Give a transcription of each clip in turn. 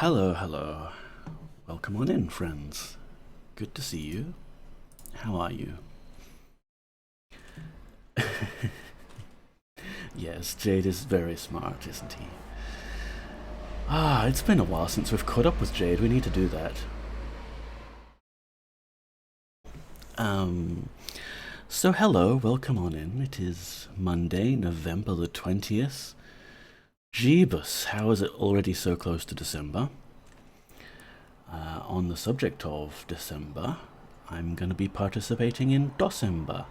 Hello, hello. Welcome on in, friends. Good to see you. How are you? Yes, Jade is very smart, isn't he? Ah, it's been a while since we've caught up with Jade. We need to do that. Um, so hello, welcome on in. It is Monday, November the 20th. Jeebus, how is it already so close to December? On the subject of December, I'm going to be participating in Docember.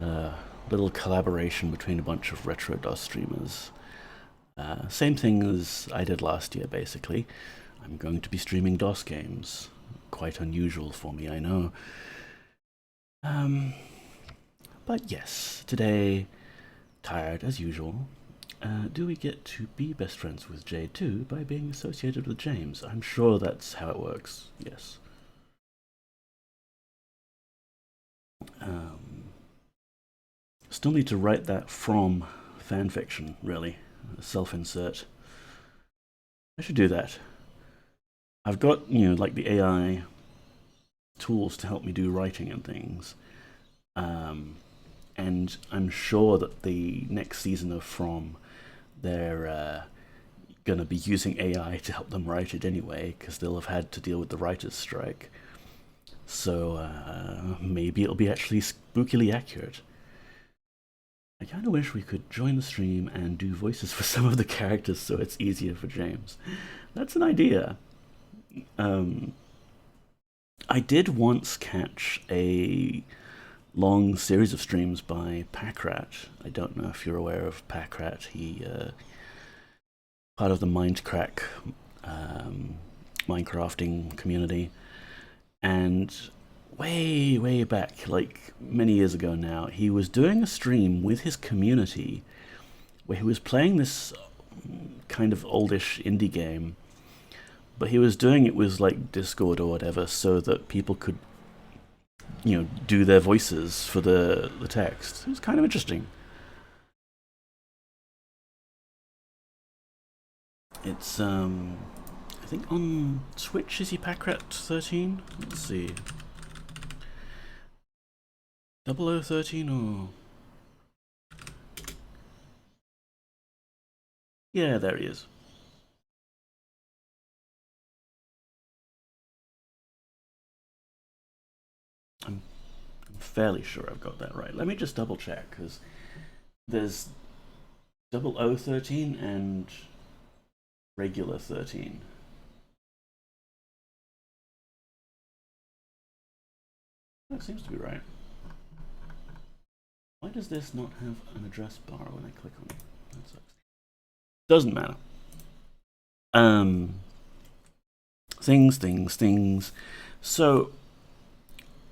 A little collaboration between a bunch of retro DOS streamers. Same thing as I did last year, basically. I'm going to be streaming DOS games. Quite unusual for me, I know. But yes, today, tired as usual. Do we get to be best friends with Jade too by being associated with James? I'm sure that's how it works, yes. Still need to write that from fanfiction, really. Self-insert. I should do that. I've got, like the AI tools to help me do writing and things. And I'm sure that the next season of From, they're going to be using AI to help them write it anyway, because they'll have had to deal with the writer's strike. So maybe it'll be actually spookily accurate. I kind of wish we could join the stream and do voices for some of the characters so it's easier for James. That's an idea. I did once catch a long series of streams by Packrat. I don't know if you're aware of Packrat. He part of the Mindcrack Minecrafting community, and way back, like many years ago now, he was doing a stream with his community where he was playing this kind of oldish indie game, but he was doing it with like Discord or whatever so that people could do their voices for the text. It was kind of interesting. It's I think on Twitch, is he Packrat13? Let's see. 0013 or... Yeah, there he is. I'm fairly sure I've got that right. Let me just double check, because there's 0013 and regular 13. That seems to be right. Why does this not have an address bar when I click on it? That sucks. Doesn't matter. Things. So,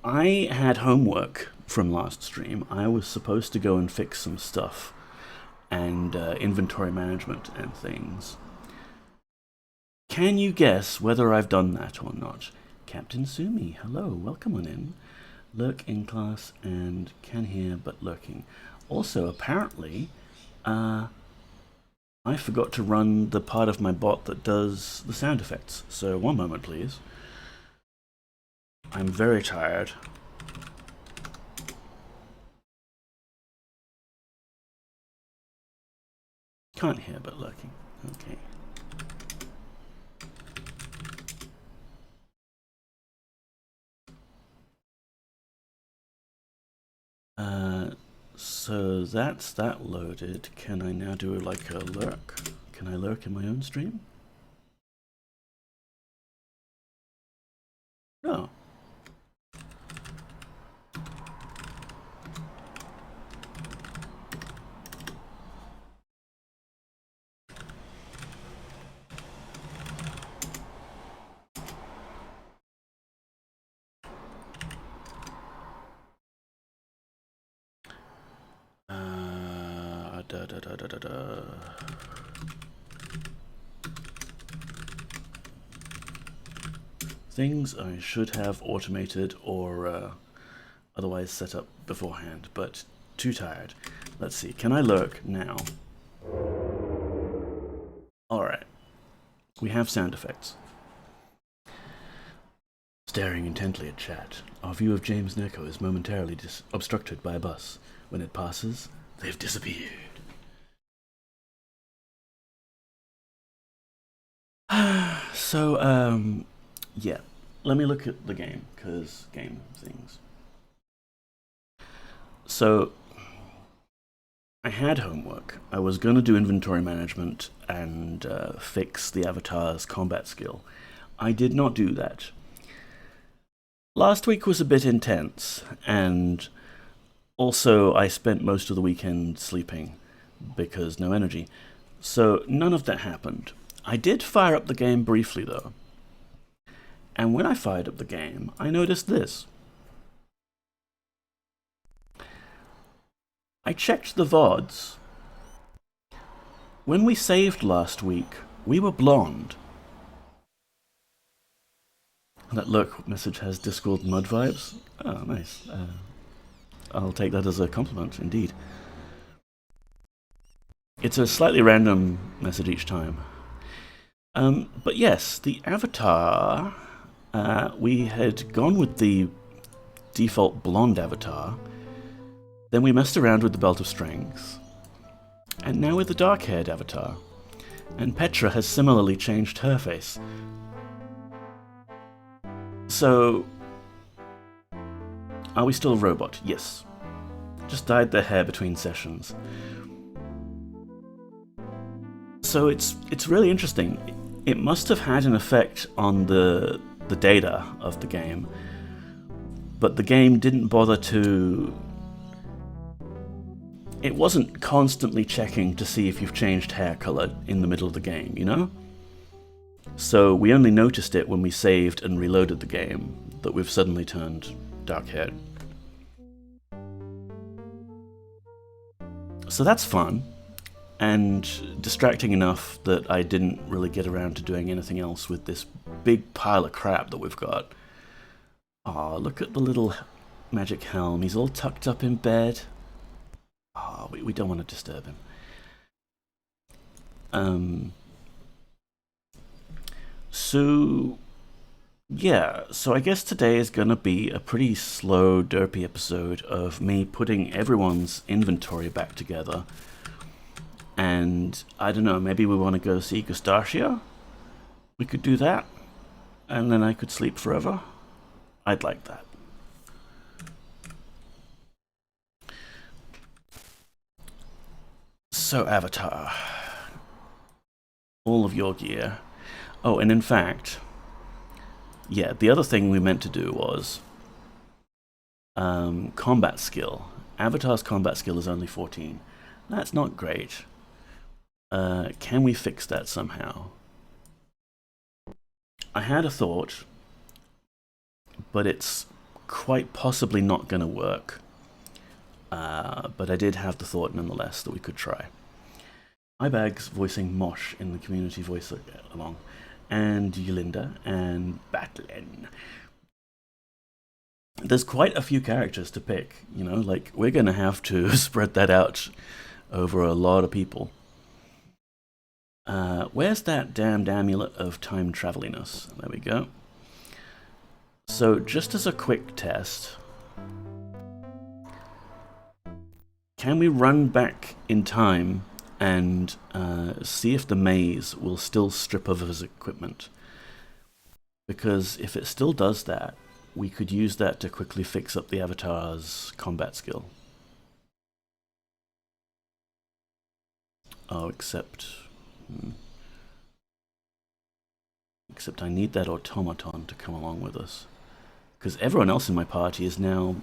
I had homework from last stream. I was supposed to go and fix some stuff and inventory management and things. Can you guess whether I've done that or not? Captain Sumi, hello, welcome on in. Lurk in class and can hear but lurking. Also, apparently, I forgot to run the part of my bot that does the sound effects. So one moment, please. I'm very tired. Can't hear but lurking. Okay. So that's that loaded. Can I now do like a lurk? Can I lurk in my own stream? No. Things I should have automated or otherwise set up beforehand, but too tired. Let's see, can I lurk now? Alright. We have sound effects. Staring intently at chat, our view of James Neko is momentarily obstructed by a bus. When it passes, they've disappeared. So, yeah. Let me look at the game, because game things. So, I had homework. I was going to do inventory management and fix the avatar's combat skill. I did not do that. Last week was a bit intense, and also I spent most of the weekend sleeping because no energy. So none of that happened. I did fire up the game briefly though. And when I fired up the game, I noticed this. I checked the VODs. When we saved last week, we were blonde. That look message has Discord mud vibes. Oh, nice. I'll take that as a compliment, indeed. It's a slightly random message each time. But yes, the avatar, we had gone with the default blonde avatar, then we messed around with the Belt of Strength, and now with the dark-haired avatar. And Petra has similarly changed her face. So, are we still a robot? Yes. Just dyed their hair between sessions. So it's really interesting. It must have had an effect on the data of the game, but the game didn't bother to... It wasn't constantly checking to see if you've changed hair color in the middle of the game, you know? So we only noticed it when we saved and reloaded the game, that we've suddenly turned dark-haired. So that's fun, and distracting enough that I didn't really get around to doing anything else with this big pile of crap that we've got. Aw, look at the little magic helm, he's all tucked up in bed. Aw, we don't want to disturb him. So, yeah, so I guess today is gonna be a pretty slow, derpy episode of me putting everyone's inventory back together. And, I don't know, maybe we want to go see Gustacio? We could do that, and then I could sleep forever. I'd like that. So, Avatar. All of your gear. Oh, and in fact, yeah, the other thing we meant to do was combat skill. Avatar's combat skill is only 14. That's not great. Can we fix that somehow? I had a thought, but it's quite possibly not going to work. But I did have the thought nonetheless that we could try. Ibags voicing Mosh in the community voice along, and Yolinda and Batlin. There's quite a few characters to pick, you know, like we're gonna have to spread that out over a lot of people. Where's that damned amulet of time traveliness? There we go. So just as a quick test, can we run back in time and see if the maze will still strip of his equipment? Because if it still does that, we could use that to quickly fix up the avatar's combat skill. Oh, except I need that automaton to come along with us. Because everyone else in my party is now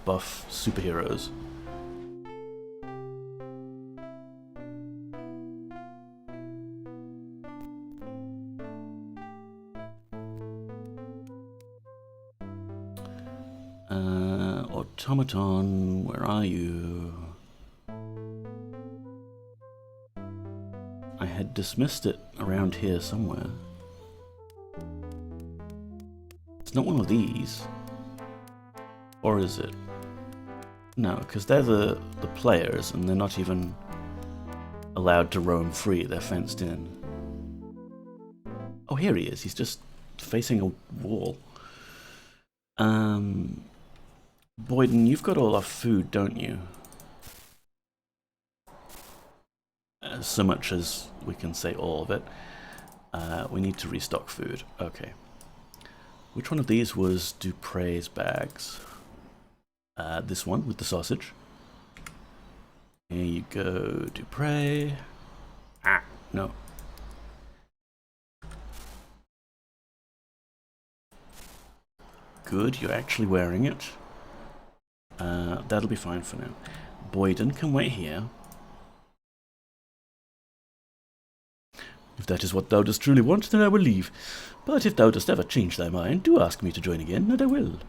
buff superheroes. Automaton, where are you? I had dismissed it around here somewhere. It's not one of these. Or is it? No, because they're the players and they're not even allowed to roam free, they're fenced in. Oh, here he is. He's just facing a wall. Boyden, you've got all our food, don't you? So much as we can say all of it. We need to restock food. Okay. Which one of these was Dupre's bags? This one with the sausage. Here you go, Dupre. Ah, no. Good, you're actually wearing it. That'll be fine for now. Boyden can wait here. If that is what thou dost truly want, then I will leave. But if thou dost ever change thy mind, do ask me to join again, and I will.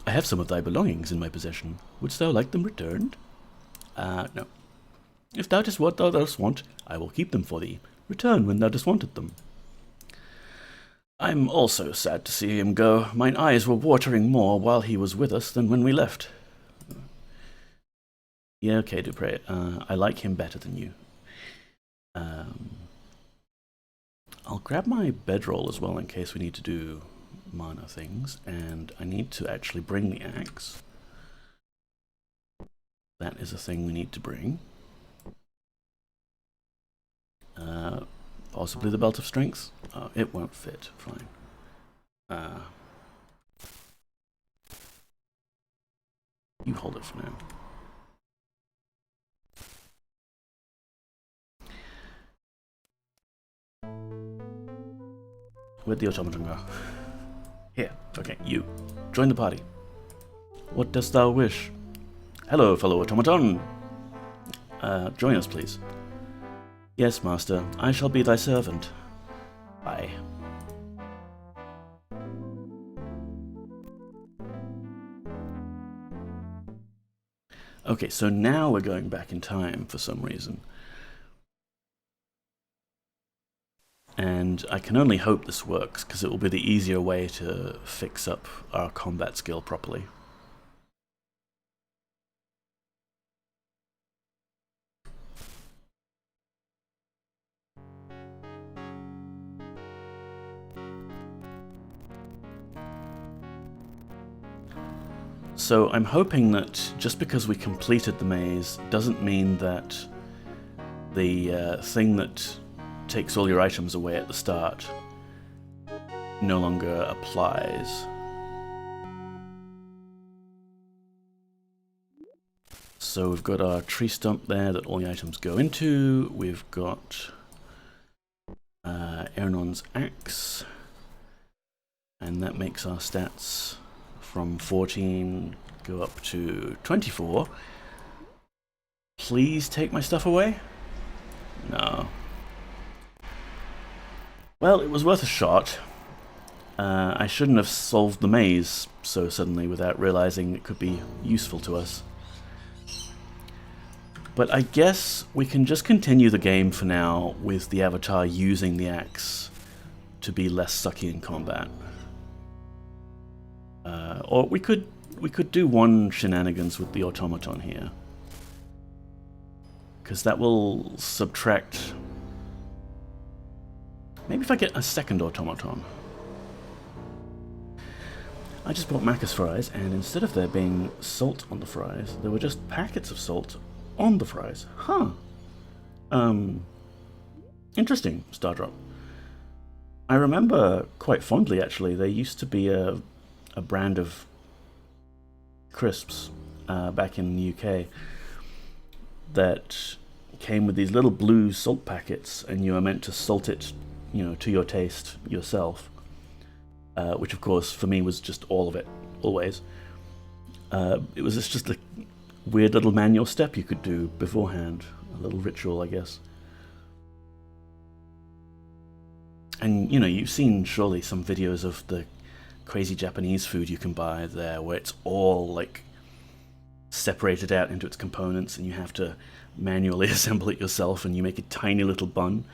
I have some of thy belongings in my possession. Wouldst thou like them returned? No. If that is what thou dost want, I will keep them for thee. Return when thou dost wanted them. I'm also sad to see him go. Mine eyes were watering more while he was with us than when we left. Yeah, okay, Dupre. I like him better than you. I'll grab my bedroll as well in case we need to do mana things, and I need to actually bring the axe. That is a thing we need to bring. Possibly the belt of strength. It won't fit. Fine. You hold it for now. Where'd the automaton go? Here. Okay, you. Join the party. What dost thou wish? Hello, fellow automaton. Join us, please. Yes, master. I shall be thy servant. Bye. Okay, so now we're going back in time for some reason. And I can only hope this works, because it will be the easier way to fix up our combat skill properly. So I'm hoping that just because we completed the maze doesn't mean that the thing that takes all your items away at the start no longer applies. So we've got our tree stump there that all the items go into. We've got Ernon's axe, and that makes our stats from 14 go up to 24. Please take my stuff away? No. Well, it was worth a shot. I shouldn't have solved the maze so suddenly without realizing it could be useful to us. But I guess we can just continue the game for now with the avatar using the axe to be less sucky in combat. Or we could do one shenanigans with the automaton here, because that will subtract. Maybe if I get a second automaton. I just bought Macca's fries, and instead of there being salt on the fries, there were just packets of salt on the fries. Huh. Interesting, Stardrop. I remember quite fondly, actually, there used to be a brand of crisps back in the UK that came with these little blue salt packets, and you were meant to salt it, you know, to your taste yourself. Which, of course, for me was just all of it, always. It was just a weird little manual step you could do beforehand. A little ritual, I guess. And, you know, you've seen surely some videos of the crazy Japanese food you can buy there, where it's all, like, separated out into its components, and you have to manually assemble it yourself, and you make a tiny little bun.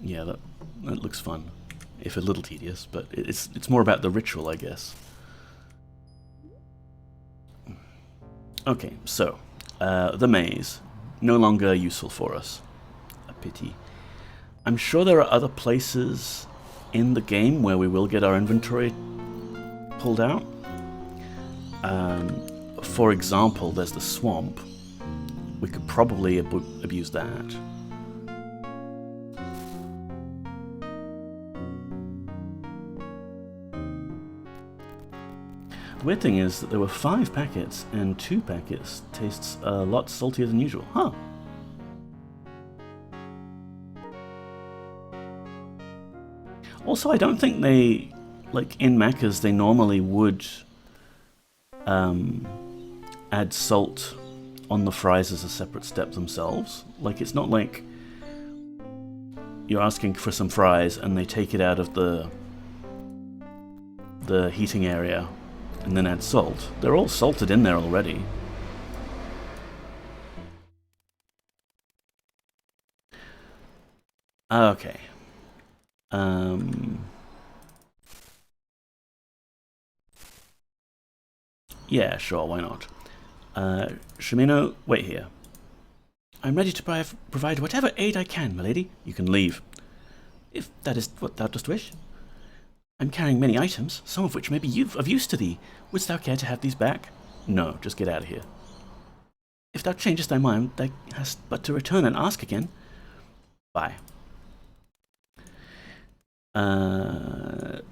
Yeah, that looks fun. If a little tedious, but it's more about the ritual, I guess. Okay, so the maze, no longer useful for us. A pity. I'm sure there are other places in the game where we will get our inventory pulled out. For example, there's the swamp. We could probably abuse that. The weird thing is that there were 5 packets, and 2 packets tastes a lot saltier than usual. Huh. Also, I don't think they, like in Macca's, they normally would add salt on the fries as a separate step themselves. Like, it's not like you're asking for some fries and they take it out of the heating area and then add salt. They're all salted in there already. Okay. Yeah, sure, why not? Shimeno, wait here. I'm ready to provide whatever aid I can, milady. You can leave, if that is what thou dost wish. I'm carrying many items, some of which may be of use to thee. Wouldst thou care to have these back? No, just get out of here. If thou changest thy mind, thou hast but to return and ask again. Bye.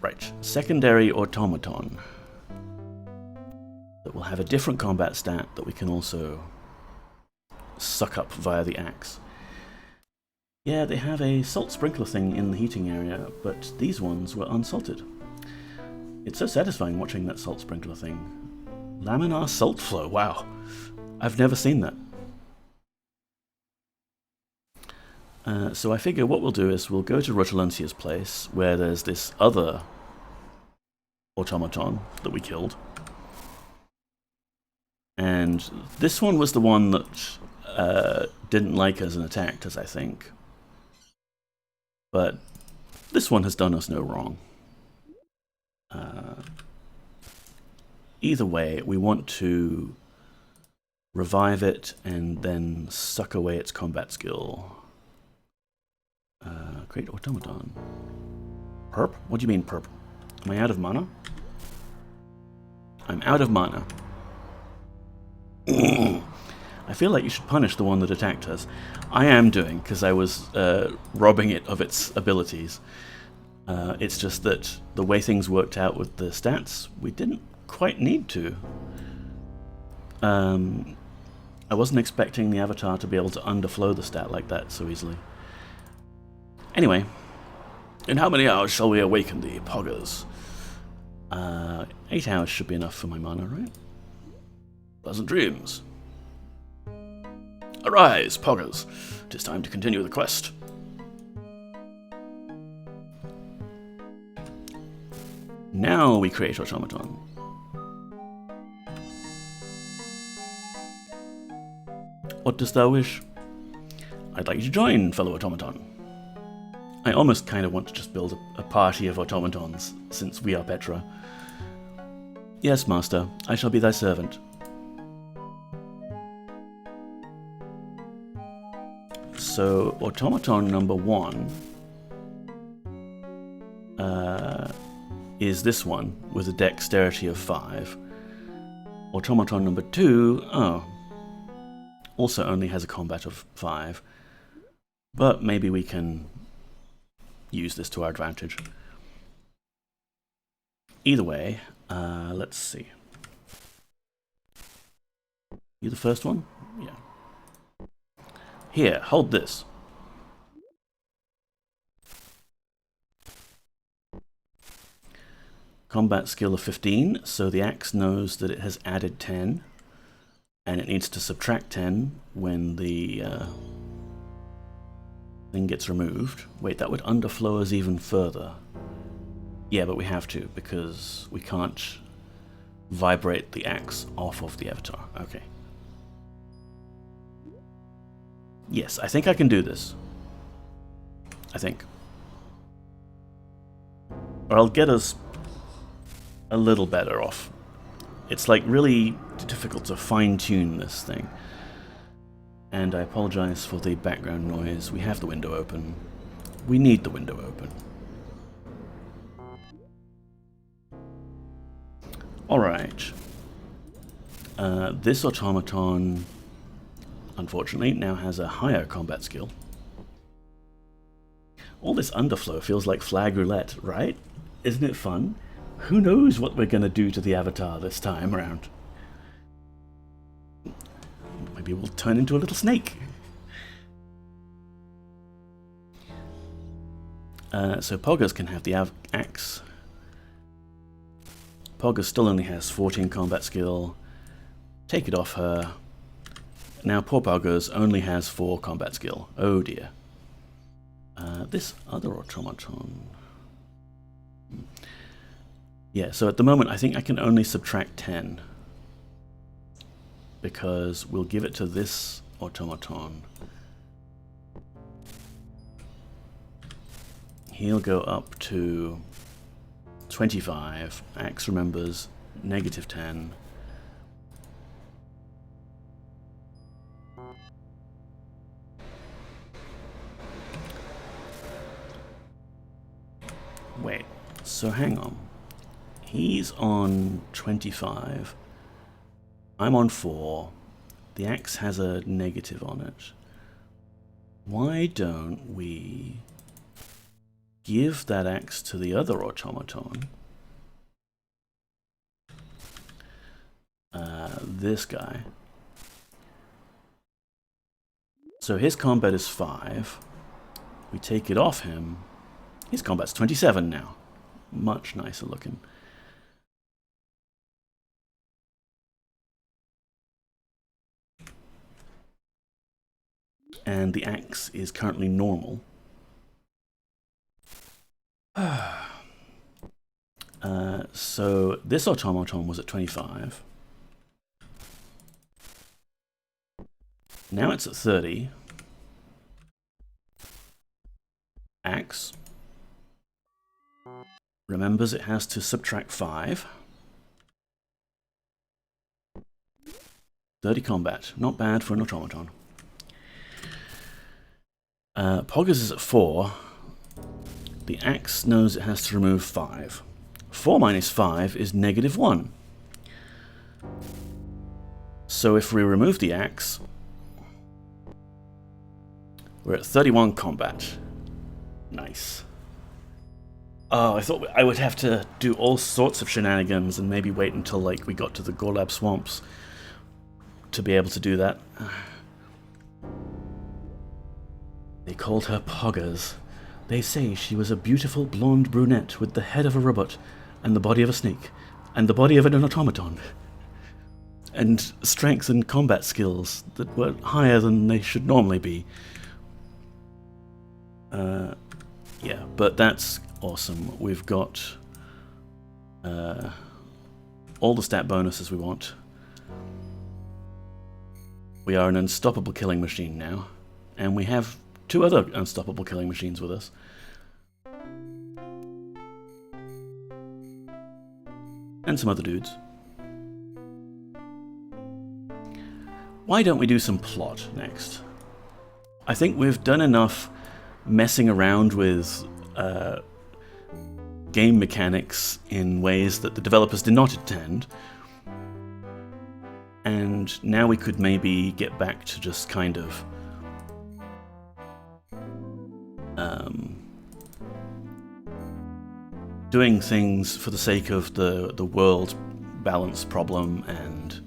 Right. Secondary automaton. That will have a different combat stat that we can also suck up via the axe. Yeah, they have a salt sprinkler thing in the heating area, but these ones were unsalted. It's so satisfying watching that salt sprinkler thing. Laminar salt flow, wow. I've never seen that. So I figure what we'll do is we'll go to Rotulencia's place, where there's this other automaton that we killed. And this one was the one that didn't like us and attacked us, I think. But this one has done us no wrong. Either way, we want to revive it and then suck away its combat skill. Create automaton. Perp? What do you mean perp? Am I out of mana? I'm out of mana. I feel like you should punish the one that attacked us. I am doing, because I was robbing it of its abilities. It's just that the way things worked out with the stats, we didn't quite need to. I wasn't expecting the avatar to be able to underflow the stat like that so easily. Anyway, in how many hours shall we awaken the poggers? 8 hours should be enough for my mana, right? Pleasant dreams. Arise, poggers. 'Tis time to continue the quest. Now we create automaton. What dost thou wish? I'd like you to join, fellow automaton. I almost kind of want to just build a party of automatons, since we are Petra. Yes, master, I shall be thy servant. So, automaton number 1 is this one, with a dexterity of 5. Automaton number 2, also only has a combat of 5. But maybe we can use this to our advantage. Either way, let's see. You the first one? Yeah. Here, hold this. Combat skill of 15, so the axe knows that it has added 10, and it needs to subtract 10 when the thing gets removed. Wait, that would underflow us even further. Yeah, but we have to, because we can't vibrate the axe off of the avatar. Okay. Yes, I think I can do this. I think. Or I'll get us a little better off. It's like really difficult to fine-tune this thing. And I apologize for the background noise. We have the window open. We need the window open. Alright. This automaton, unfortunately, now has a higher combat skill. All this underflow feels like flag roulette, right? Isn't it fun? Who knows what we're going to do to the avatar this time around? Maybe we'll turn into a little snake. So Poggers can have the axe. Poggers still only has 14 combat skill. Take it off her. Now poor Poggers only has 4 combat skill. Oh dear. This other automaton... Yeah, so at the moment I think I can only subtract 10. Because we'll give it to this automaton. He'll go up to 25. Axe remembers negative 10. Wait, so hang on. He's on 25. I'm on 4. The axe has a negative on it. Why don't we give that axe to the other automaton? This guy. So his combat is 5. We take it off him. His combat's 27 now. Much nicer looking. And the axe is currently normal. So this automaton was at 25. Now it's at 30. Axe remembers it has to subtract 5. 30 combat. Not bad for an automaton. Poggers is at 4. The axe knows it has to remove 5. 4 minus 5 is negative 1. So if we remove the axe, we're at 31 combat. Nice. Oh, I thought I would have to do all sorts of shenanigans and maybe wait until like we got to the Gorlab swamps to be able to do that. They called her Poggers. They say she was a beautiful blonde brunette with the head of a robot and the body of a snake and the body of an automaton. And strength and combat skills that were higher than they should normally be. Yeah, but that's awesome. We've got all the stat bonuses we want. We are an unstoppable killing machine now, and we have 2 other unstoppable killing machines with us. And some other dudes. Why don't we do some plot next? I think we've done enough messing around with game mechanics in ways that the developers did not intend. And now we could maybe get back to just kind of doing things for the sake of the world balance problem and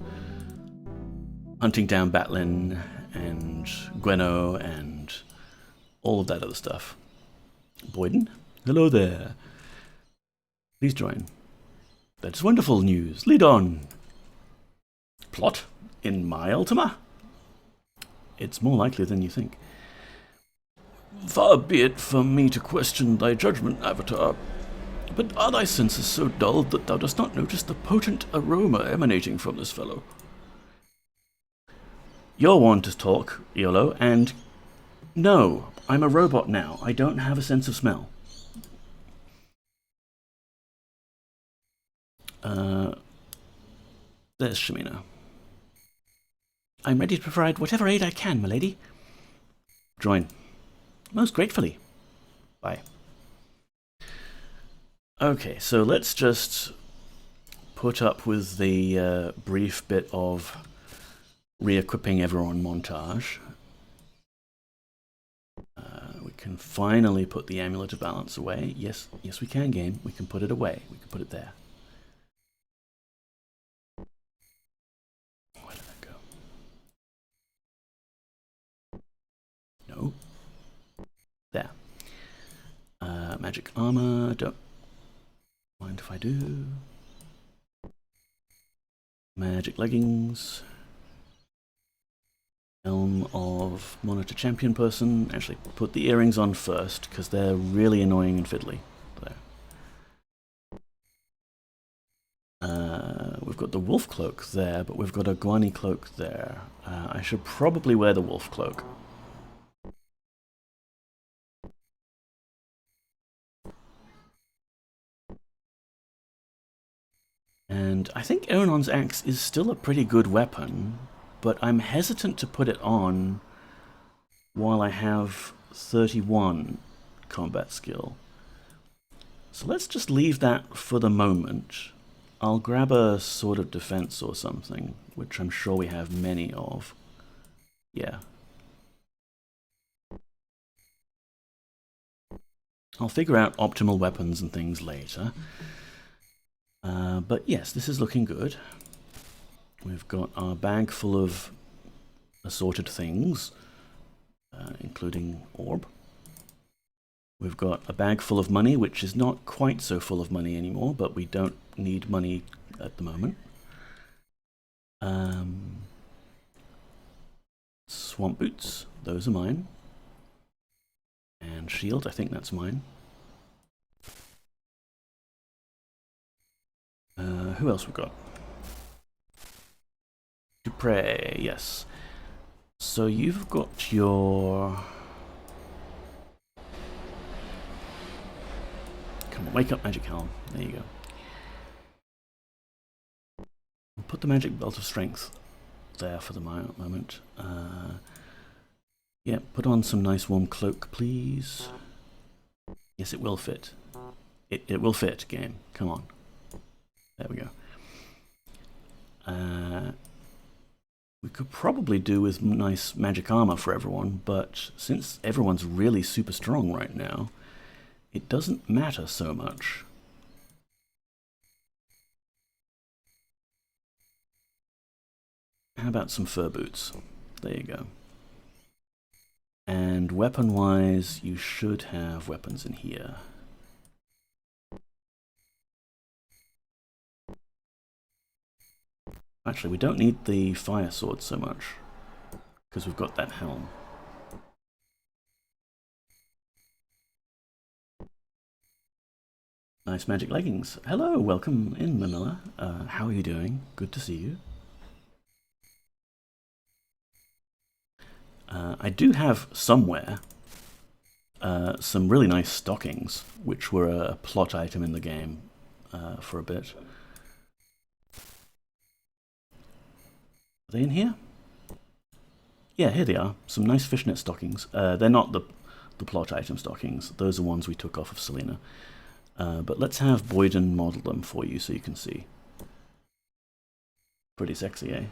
hunting down Batlin and Gweno and all of that other stuff. Boyden? Hello there. Please join. That's wonderful news. Lead on. Plot in my Ultima? It's more likely than you think. Far be it from me to question thy judgment, Avatar, but are thy senses so dull that thou dost not notice the potent aroma emanating from this fellow? You're one to talk, Iolo, and no, I'm a robot now. I don't have a sense of smell. There's Shamina. I'm ready to provide whatever aid I can, milady. Join. Most gratefully. Bye. Okay, so let's just put up with the brief bit of re-equipping everyone montage. We can finally put the amulet of balance away. Yes, we can, game. We can put it away. We can put it there. Where did that go? No. There. Magic armor. Don't mind if I do. Magic leggings. Helm of monitor champion person. Actually, put the earrings on first because they're really annoying and fiddly. There. We've got the wolf cloak there, but we've got a guani cloak there. I should probably wear the wolf cloak. And I think Erenon's axe is still a pretty good weapon, but I'm hesitant to put it on while I have 31 combat skill. So let's just leave that for the moment. I'll grab a sword of defense or something, which I'm sure we have many of. Yeah. I'll figure out optimal weapons and things later. But yes, this is looking good. We've got our bag full of assorted things, including orb. We've got a bag full of money, which is not quite so full of money anymore, but we don't need money at the moment. Swamp boots, those are mine. And shield, I think that's mine. Who else we got? Dupre, yes. So you've got your... Come on, wake up, Magic Helm. There you go. We'll put the Magic Belt of Strength there for the moment. Yeah, put on some nice warm cloak, please. Yes, it will fit. It will fit, game. Come on. There we go. We could probably do with nice magic armor for everyone, but since everyone's really super strong right now, it doesn't matter so much. How about some fur boots? There you go. And weapon-wise, you should have weapons in here. Actually, we don't need the fire sword so much, because we've got that helm. Nice magic leggings. Hello, welcome in, Manila. How are you doing? Good to see you. I do have somewhere some really nice stockings, which were a plot item in the game for a bit. Are they in here? Yeah, here they are. Some nice fishnet stockings. They're not the plot item stockings. Those are ones we took off of Selena. But let's have Boyden model them for you so you can see. Pretty sexy, eh?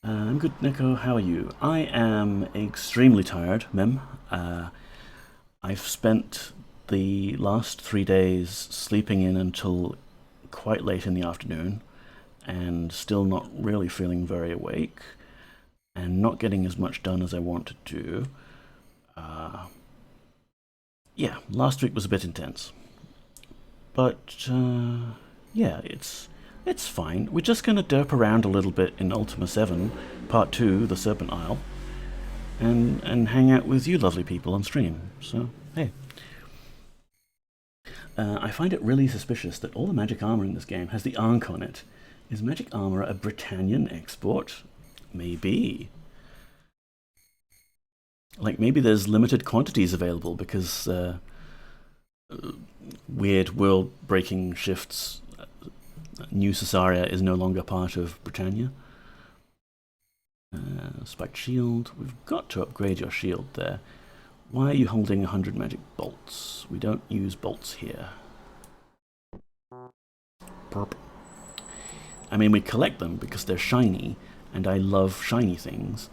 I'm good, Neko. How are you? I am extremely tired, Mem. I've spent the last 3 days sleeping in until quite late in the afternoon and still not really feeling very awake and not getting as much done as I wanted to. Yeah, last week was a bit intense. But, yeah, it's fine. We're just going to derp around a little bit in Ultima 7, Part 2, the Serpent Isle, and hang out with you lovely people on stream. So, hey. I find it really suspicious that all the magic armor in this game has the Ankh on it. Is magic armor a Britannian export? Maybe. Like, maybe there's limited quantities available because weird world-breaking shifts. New Caesarea is no longer part of Britannia. Spiked shield. We've got to upgrade your shield there. Why are you holding 100 magic bolts? We don't use bolts here. Perp. I mean, we collect them because they're shiny, and I love shiny things.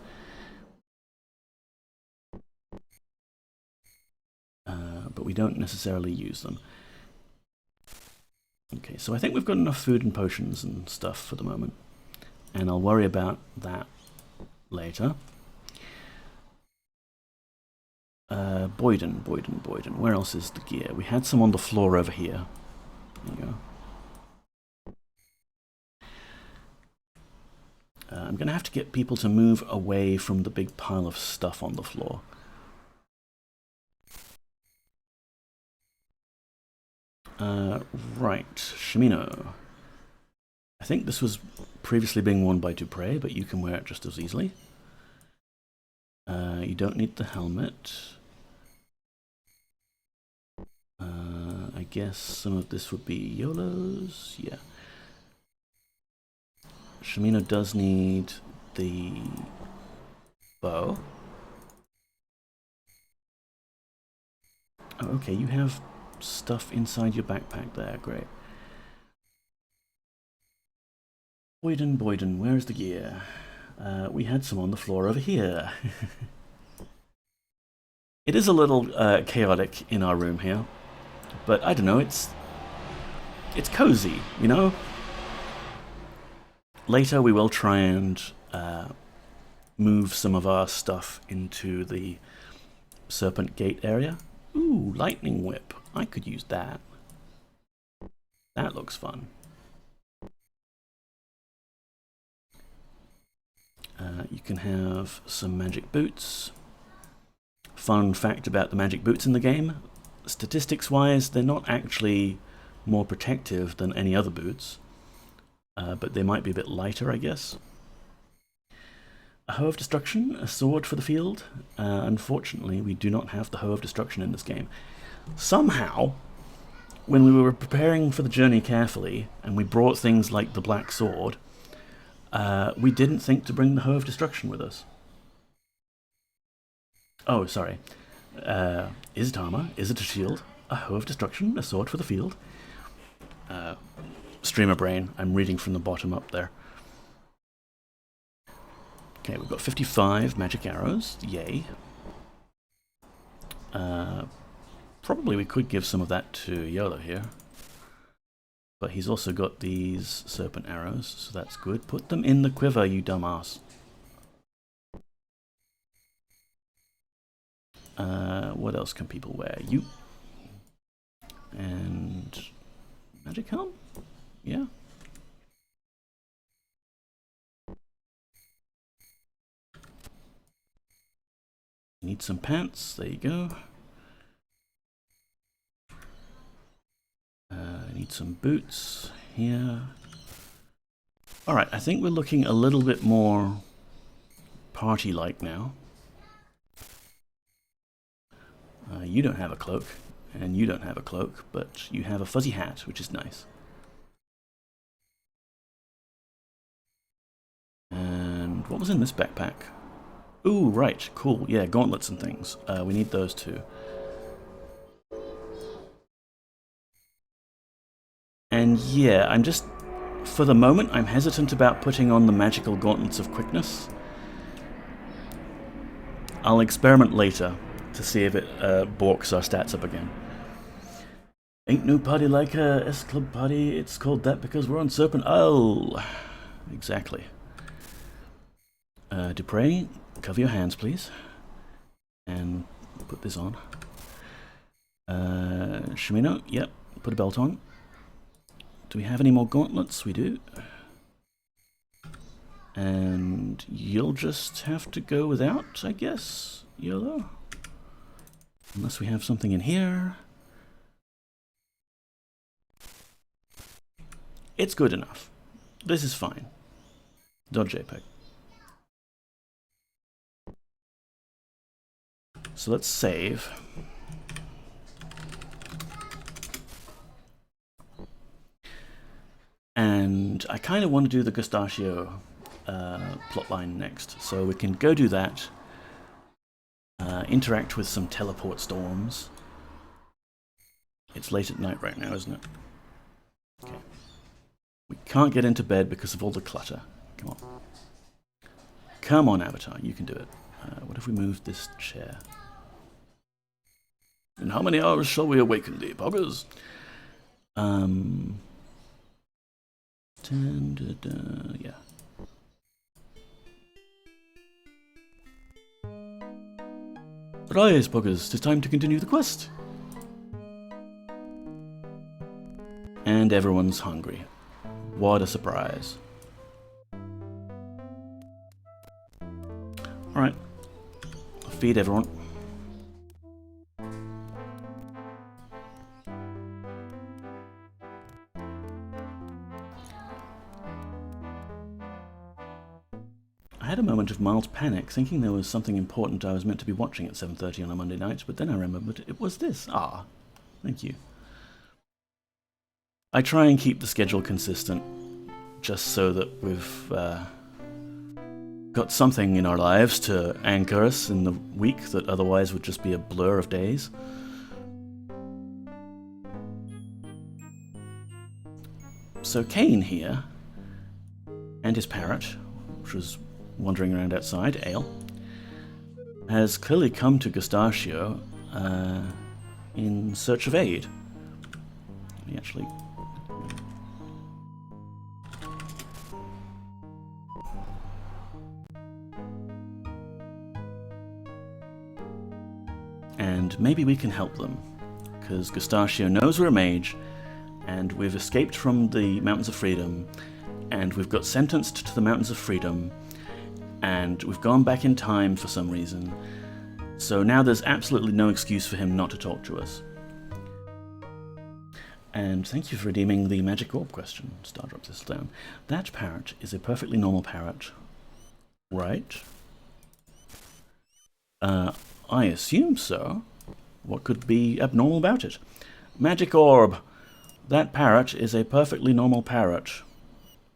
But we don't necessarily use them. Okay, so I think we've got enough food and potions and stuff for the moment. And I'll worry about that later. Boyden. Where else is the gear? We had some on the floor over here. There you go. I'm going to have to get people to move away from the big pile of stuff on the floor. Right, Shimino. I think this was previously being worn by Dupre, but you can wear it just as easily. You don't need the helmet. I guess some of this would be YOLO's. Yeah. Shimino does need the bow. Oh, okay, you have stuff inside your backpack there. Great. Boyden, where's the gear? We had some on the floor over here. It is a little chaotic in our room here, but I don't know, it's cozy, you know? Later we will try and move some of our stuff into the Serpent Gate area. Ooh, lightning whip. I could use that. That looks fun. You can have some magic boots. Fun fact about the magic boots in the game, statistics-wise, they're not actually more protective than any other boots, but they might be a bit lighter, I guess. A Hoe of Destruction, a sword for the field. Unfortunately, we do not have the Hoe of Destruction in this game. Somehow, when we were preparing for the journey carefully, and we brought things like the Black Sword, we didn't think to bring the Hoe of Destruction with us. Oh, sorry. Is it armor? Is it a shield? A Hoe of Destruction? A sword for the field? Streamer brain. I'm reading from the bottom up there. Okay, we've got 55 magic arrows. Yay. Probably we could give some of that to YOLO here. But he's also got these serpent arrows, so that's good. Put them in the quiver, you dumbass. What else can people wear? You. And magic helm? Yeah. Need some pants. There you go. Need some boots here. Alright, I think we're looking a little bit more party-like now. You don't have a cloak, and you don't have a cloak, but you have a fuzzy hat, which is nice. And what was in this backpack? Ooh, right, cool. Yeah, gauntlets and things. We need those too. And yeah, I'm just, for the moment, I'm hesitant about putting on the magical gauntlets of quickness. I'll experiment later to see if it balks our stats up again. Ain't no party like a S-Club party, it's called that because we're on Serpent. Oh, exactly. Dupre, cover your hands, please. And put this on. Shimino, yep, put a belt on. Do we have any more gauntlets? We do. And you'll just have to go without, I guess, YOLO. Unless we have something in here. It's good enough. This is fine. .jpg. So let's save. And I kind of want to do the Gustacio plotline next. So we can go do that, interact with some teleport storms. It's late at night right now, isn't it? Okay. We can't get into bed because of all the clutter. Come on. Come on, Avatar, you can do it. What if we moved this chair? In how many hours shall we awaken thee, Poggers? 10, yeah. Rise, Poggers, 'tis time to continue the quest. And everyone's hungry. What a surprise. Alright. Feed everyone. I had a moment of mild panic, thinking there was something important I was meant to be watching at 7:30 on a Monday night, but then I remembered it was this. Ah, thank you. I try and keep the schedule consistent, just so that we've got something in our lives to anchor us in the week that otherwise would just be a blur of days. So Kane here, and his parrot, which was wandering around outside, Ale, has clearly come to Gustacio in search of aid. Let me actually... And maybe we can help them, because Gustacio knows we're a mage, and we've escaped from the Mountains of Freedom, and we've got sentenced to the Mountains of Freedom, and we've gone back in time for some reason, so now there's absolutely no excuse for him not to talk to us. And thank you for redeeming the magic orb question. Star drops this down. That parrot is a perfectly normal parrot, right? I assume so. What could be abnormal about it? Magic orb. That parrot is a perfectly normal parrot,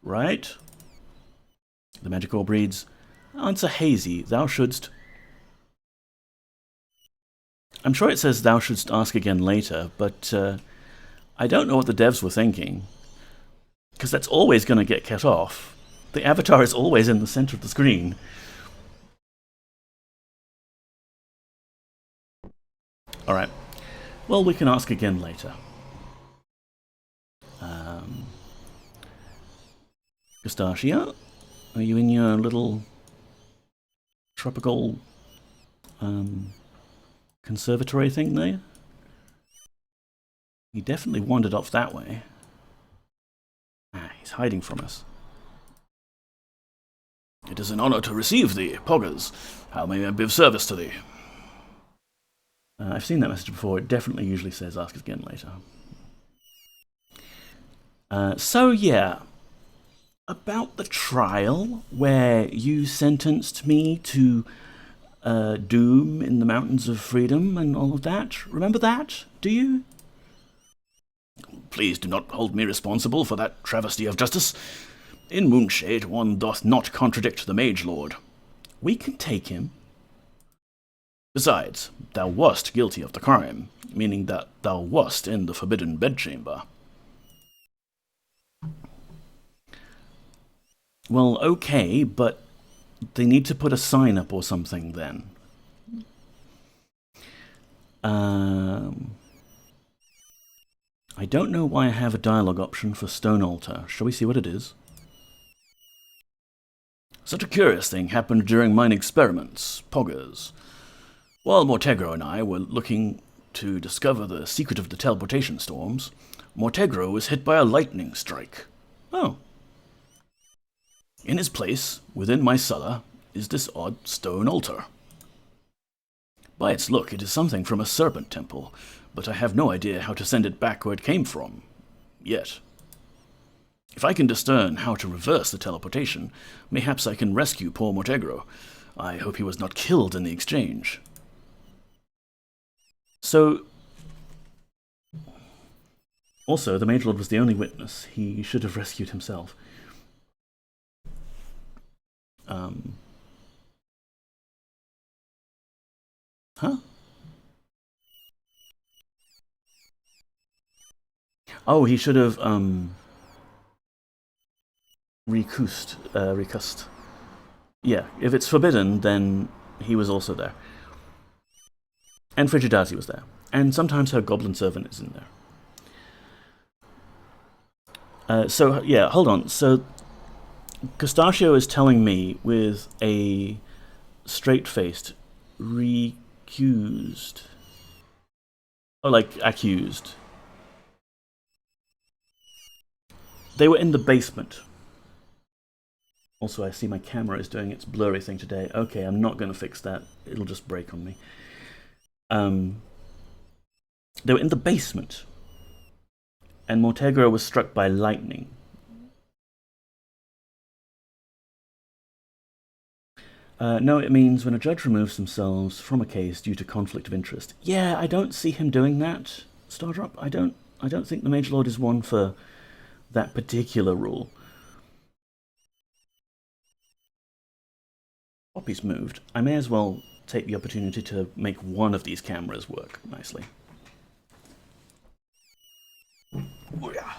right? The magic orb reads, Answer hazy, thou shouldst... I'm sure it says thou shouldst ask again later, but I don't know what the devs were thinking, because that's always going to get cut off. The avatar is always in the center of the screen. Alright, well, we can ask again later. Gustacio, are you in your little tropical conservatory thing there? He definitely wandered off that way. Ah, he's hiding from us. It is an honor to receive thee, Poggers. How may I be of service to thee? I've seen that message before. It definitely usually says ask again later. So yeah, about the trial where you sentenced me to doom in the Mountains of Freedom and all of that. Remember that? Do you? Please do not hold me responsible for that travesty of justice. In Moonshade, one doth not contradict the Mage Lord. We can take him. Besides, thou wast guilty of the crime, meaning that thou wast in the forbidden bedchamber. Well, okay, but they need to put a sign up or something then. I don't know why I have a dialogue option for Stone Altar. Shall we see what it is? Such a curious thing happened during mine experiments, Poggers. While Mortegro and I were looking to discover the secret of the teleportation storms, Mortegro was hit by a lightning strike. Oh. In his place, within my cellar, is this odd stone altar. By its look, it is something from a Serpent temple, but I have no idea how to send it back where it came from, yet. If I can discern how to reverse the teleportation, mayhaps I can rescue poor Mortegro. I hope he was not killed in the exchange. So, also, the Mage Lord was the only witness. He should have rescued himself. Oh, he should have recussed. Yeah, if it's forbidden, then he was also there. And Frigidati was there. And sometimes her goblin servant is in there. So, yeah, hold on. So, Gustacio is telling me with a straight-faced, recused. Oh, like, accused. They were in the basement. Also, I see my camera is doing its blurry thing today. Okay, I'm not going to fix that. It'll just break on me. They were in the basement. And Mortegro was struck by lightning. No, it means when a judge removes themselves from a case due to conflict of interest. Yeah, I don't see him doing that, Stardrop. I don't think the Mage Lord is one for that particular rule. Poppy's moved. I may as well take the opportunity to make one of these cameras work nicely. Oh, yeah.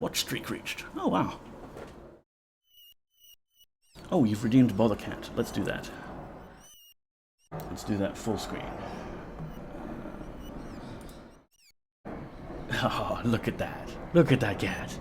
Watch streak reached. Oh, wow. Oh, you've redeemed Bother Cat. Let's do that. Let's do that full screen. Oh, look at that. Look at that cat.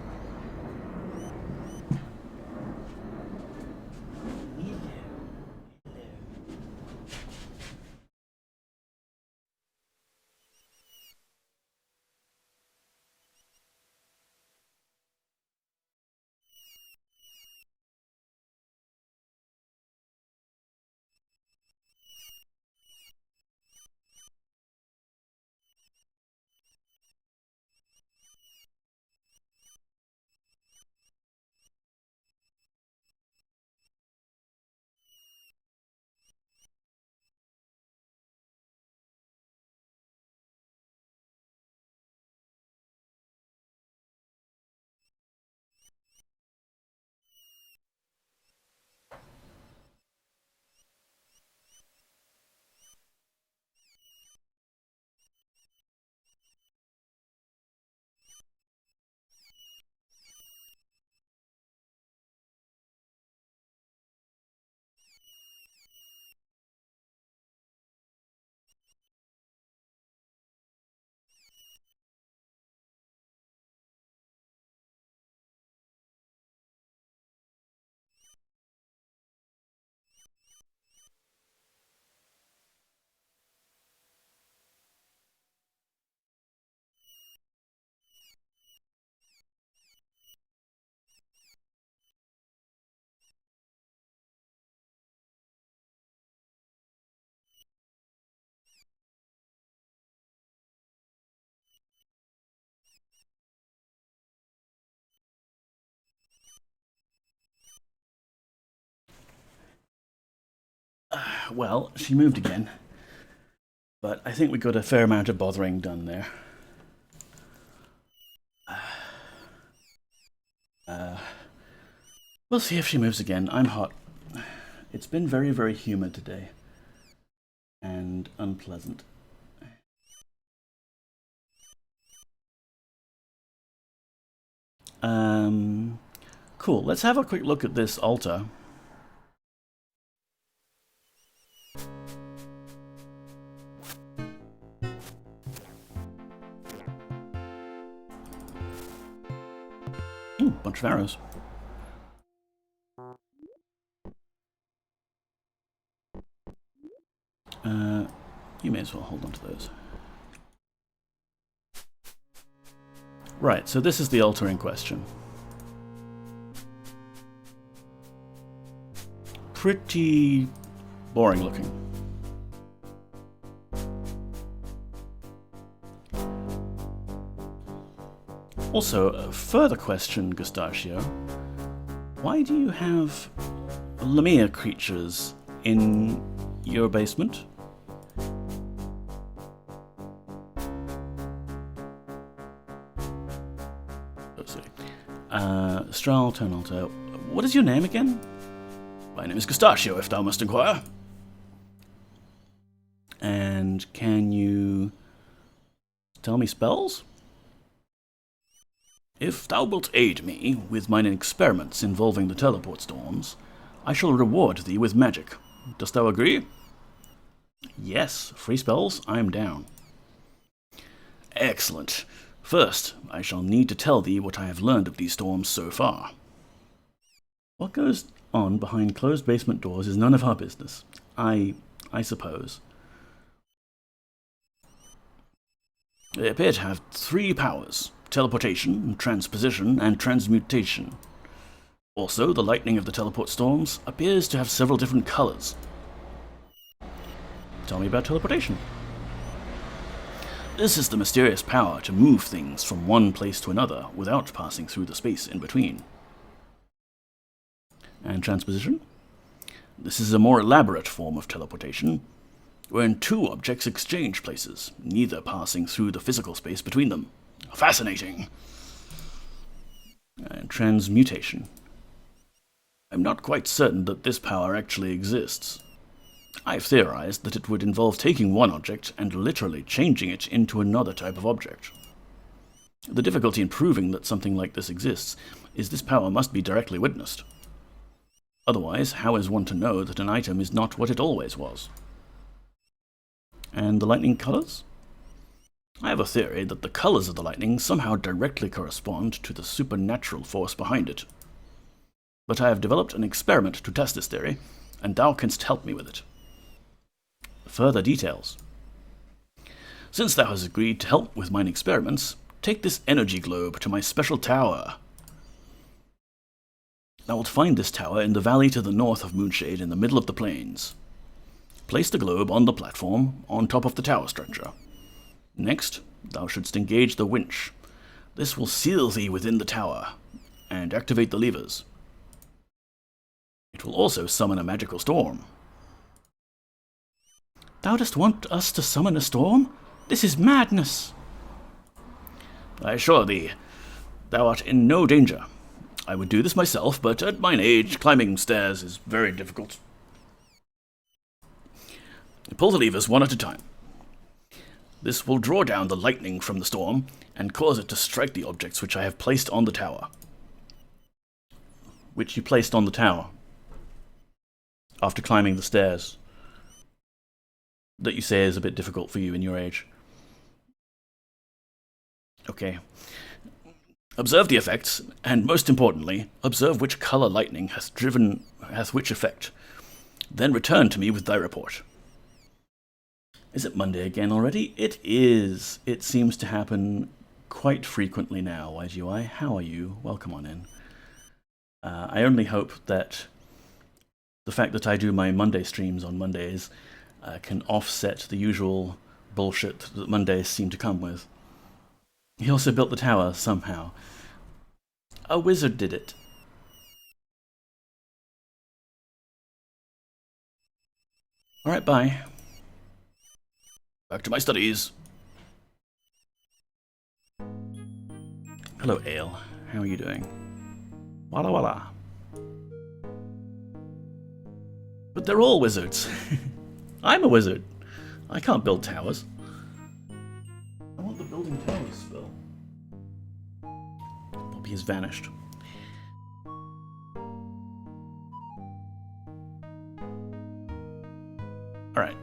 Well, she moved again. But I think we got a fair amount of bothering done there. We'll see if she moves again. I'm hot. It's been very, very humid today. And unpleasant. Cool. Let's have a quick look at this altar. Ooh, bunch of arrows. You may as well hold on to those. Right, so this is the altar in question. Pretty boring looking. Also, a further question, Gustacio. Why do you have Lemire creatures in your basement? Let's see. Stral, turn altar. What is your name again? My name is Gustacio, if thou must inquire. And can you tell me spells? If thou wilt aid me with mine experiments involving the teleport storms, I shall reward thee with magic. Dost thou agree? Yes, free spells, I am down. Excellent. First, I shall need to tell thee what I have learned of these storms so far. What goes on behind closed basement doors is none of our business. I suppose. They appear to have 3 powers: teleportation, transposition, and transmutation. Also, the lightning of the teleport storms appears to have several different colors. Tell me about teleportation. This is the mysterious power to move things from one place to another without passing through the space in between. And transposition? This is a more elaborate form of teleportation, wherein 2 objects exchange places, neither passing through the physical space between them. Fascinating! And transmutation. I'm not quite certain that this power actually exists. I've theorized that it would involve taking one object and literally changing it into another type of object. The difficulty in proving that something like this exists is this power must be directly witnessed. Otherwise, how is one to know that an item is not what it always was? And the lightning colors? I have a theory that the colors of the lightning somehow directly correspond to the supernatural force behind it. But I have developed an experiment to test this theory, and thou canst help me with it. Further details. Since thou hast agreed to help with mine experiments, take this energy globe to my special tower. Thou wilt find this tower in the valley to the north of Moonshade in the middle of the plains. Place the globe on the platform on top of the tower structure. Next, thou shouldst engage the winch. This will seal thee within the tower, and activate the levers. It will also summon a magical storm. Thou dost want us to summon a storm? This is madness! I assure thee, thou art in no danger. I would do this myself, but at mine age, climbing stairs is very difficult. Pull the levers one at a time. This will draw down the lightning from the storm and cause it to strike the objects which I have placed on the tower. Which you placed on the tower after climbing the stairs that you say is a bit difficult for you in your age. Okay. Observe the effects, and most importantly, observe which color lightning hath which effect. Then return to me with thy report. Is it Monday again already? It is. It seems to happen quite frequently now. YGY, how are you? Welcome on in. I only hope that the fact that I do my Monday streams on Mondays can offset the usual bullshit that Mondays seem to come with. He also built the tower somehow. A wizard did it. Alright, bye. Back to my studies. Hello, Ale. How are you doing? Walla walla. But they're all wizards. I'm a wizard. I can't build towers. I want the building towers spell. Bobby has vanished. Alright.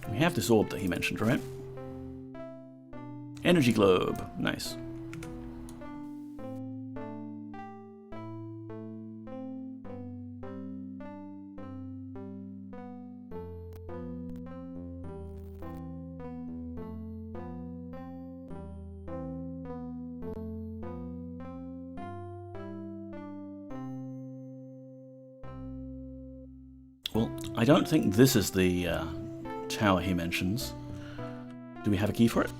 We have this orb that he mentioned, right? Energy globe. Nice. Well, I don't think this is the tower he mentions. Do we have a key for it?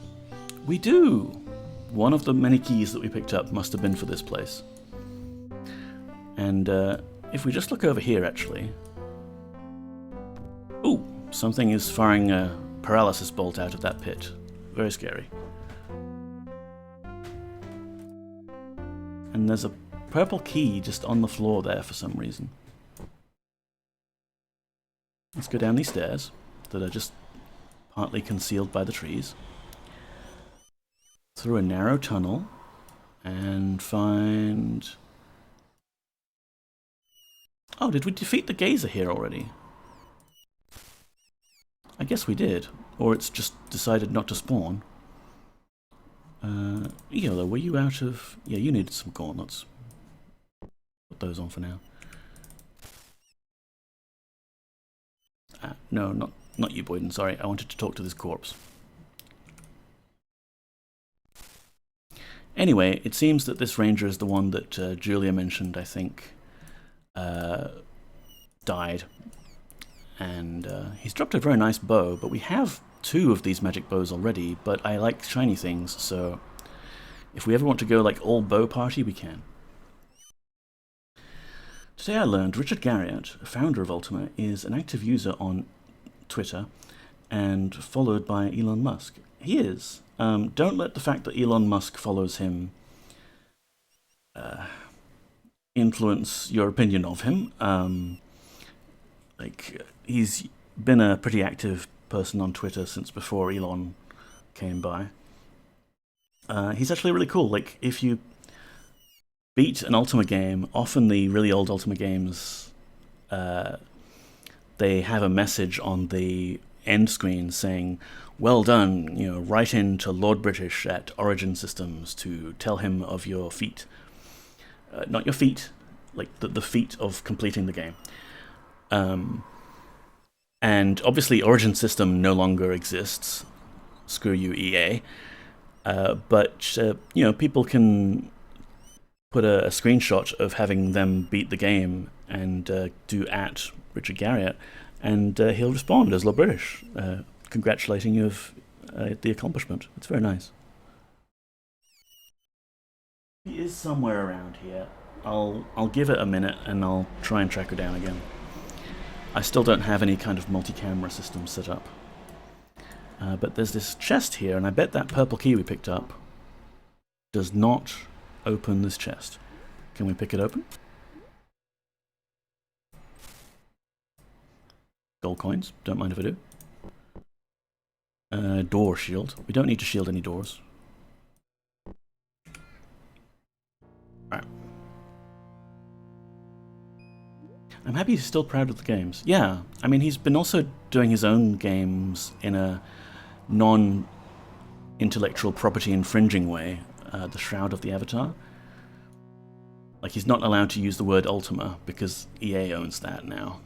We do! One of the many keys that we picked up must have been for this place. And if we just look over here, actually... Ooh! Something is firing a paralysis bolt out of that pit. Very scary. And there's a purple key just on the floor there for some reason. Let's go down these stairs that are just partly concealed by the trees. Through a narrow tunnel and find... Oh, did we defeat the Gazer here already? I guess we did. Or it's just decided not to spawn. Yellow, were you out of... Yeah, you needed some gauntlets. Put those on for now. No, not you, Boyden, sorry. I wanted to talk to this corpse. Anyway, it seems that this ranger is the one that Julia mentioned, I think, died. And he's dropped a very nice bow, but we have 2 of these magic bows already, but I like shiny things, so if we ever want to go like all bow party, we can. Today I learned Richard Garriott, founder of Ultima, is an active user on Twitter and followed by Elon Musk. He is. Don't let the fact that Elon Musk follows him influence your opinion of him. He's been a pretty active person on Twitter since before Elon came by. He's actually really cool. Like, if you beat an Ultima game, often the really old Ultima games, they have a message on the end screen saying, "Well done, you know, write in to Lord British at Origin Systems to tell him of your feat." Not your feat, like the feat of completing the game. And obviously Origin System no longer exists. Screw you, EA. But you know, people can put a screenshot of having them beat the game and do at Richard Garriott, and he'll respond as Lord British, congratulating you of the accomplishment. It's very nice. He is somewhere around here. I'll give it a minute and I'll try and track her down again. I still don't have any kind of multi-camera system set up. But there's this chest here, and I bet that purple key we picked up does not open this chest. Can we pick it open? Gold coins, don't mind if I do. Door shield. We don't need to shield any doors. Right. I'm happy he's still proud of the games. Yeah, I mean, he's been also doing his own games in a non-intellectual property infringing way. The Shroud of the Avatar. Like, he's not allowed to use the word Ultima because EA owns that now.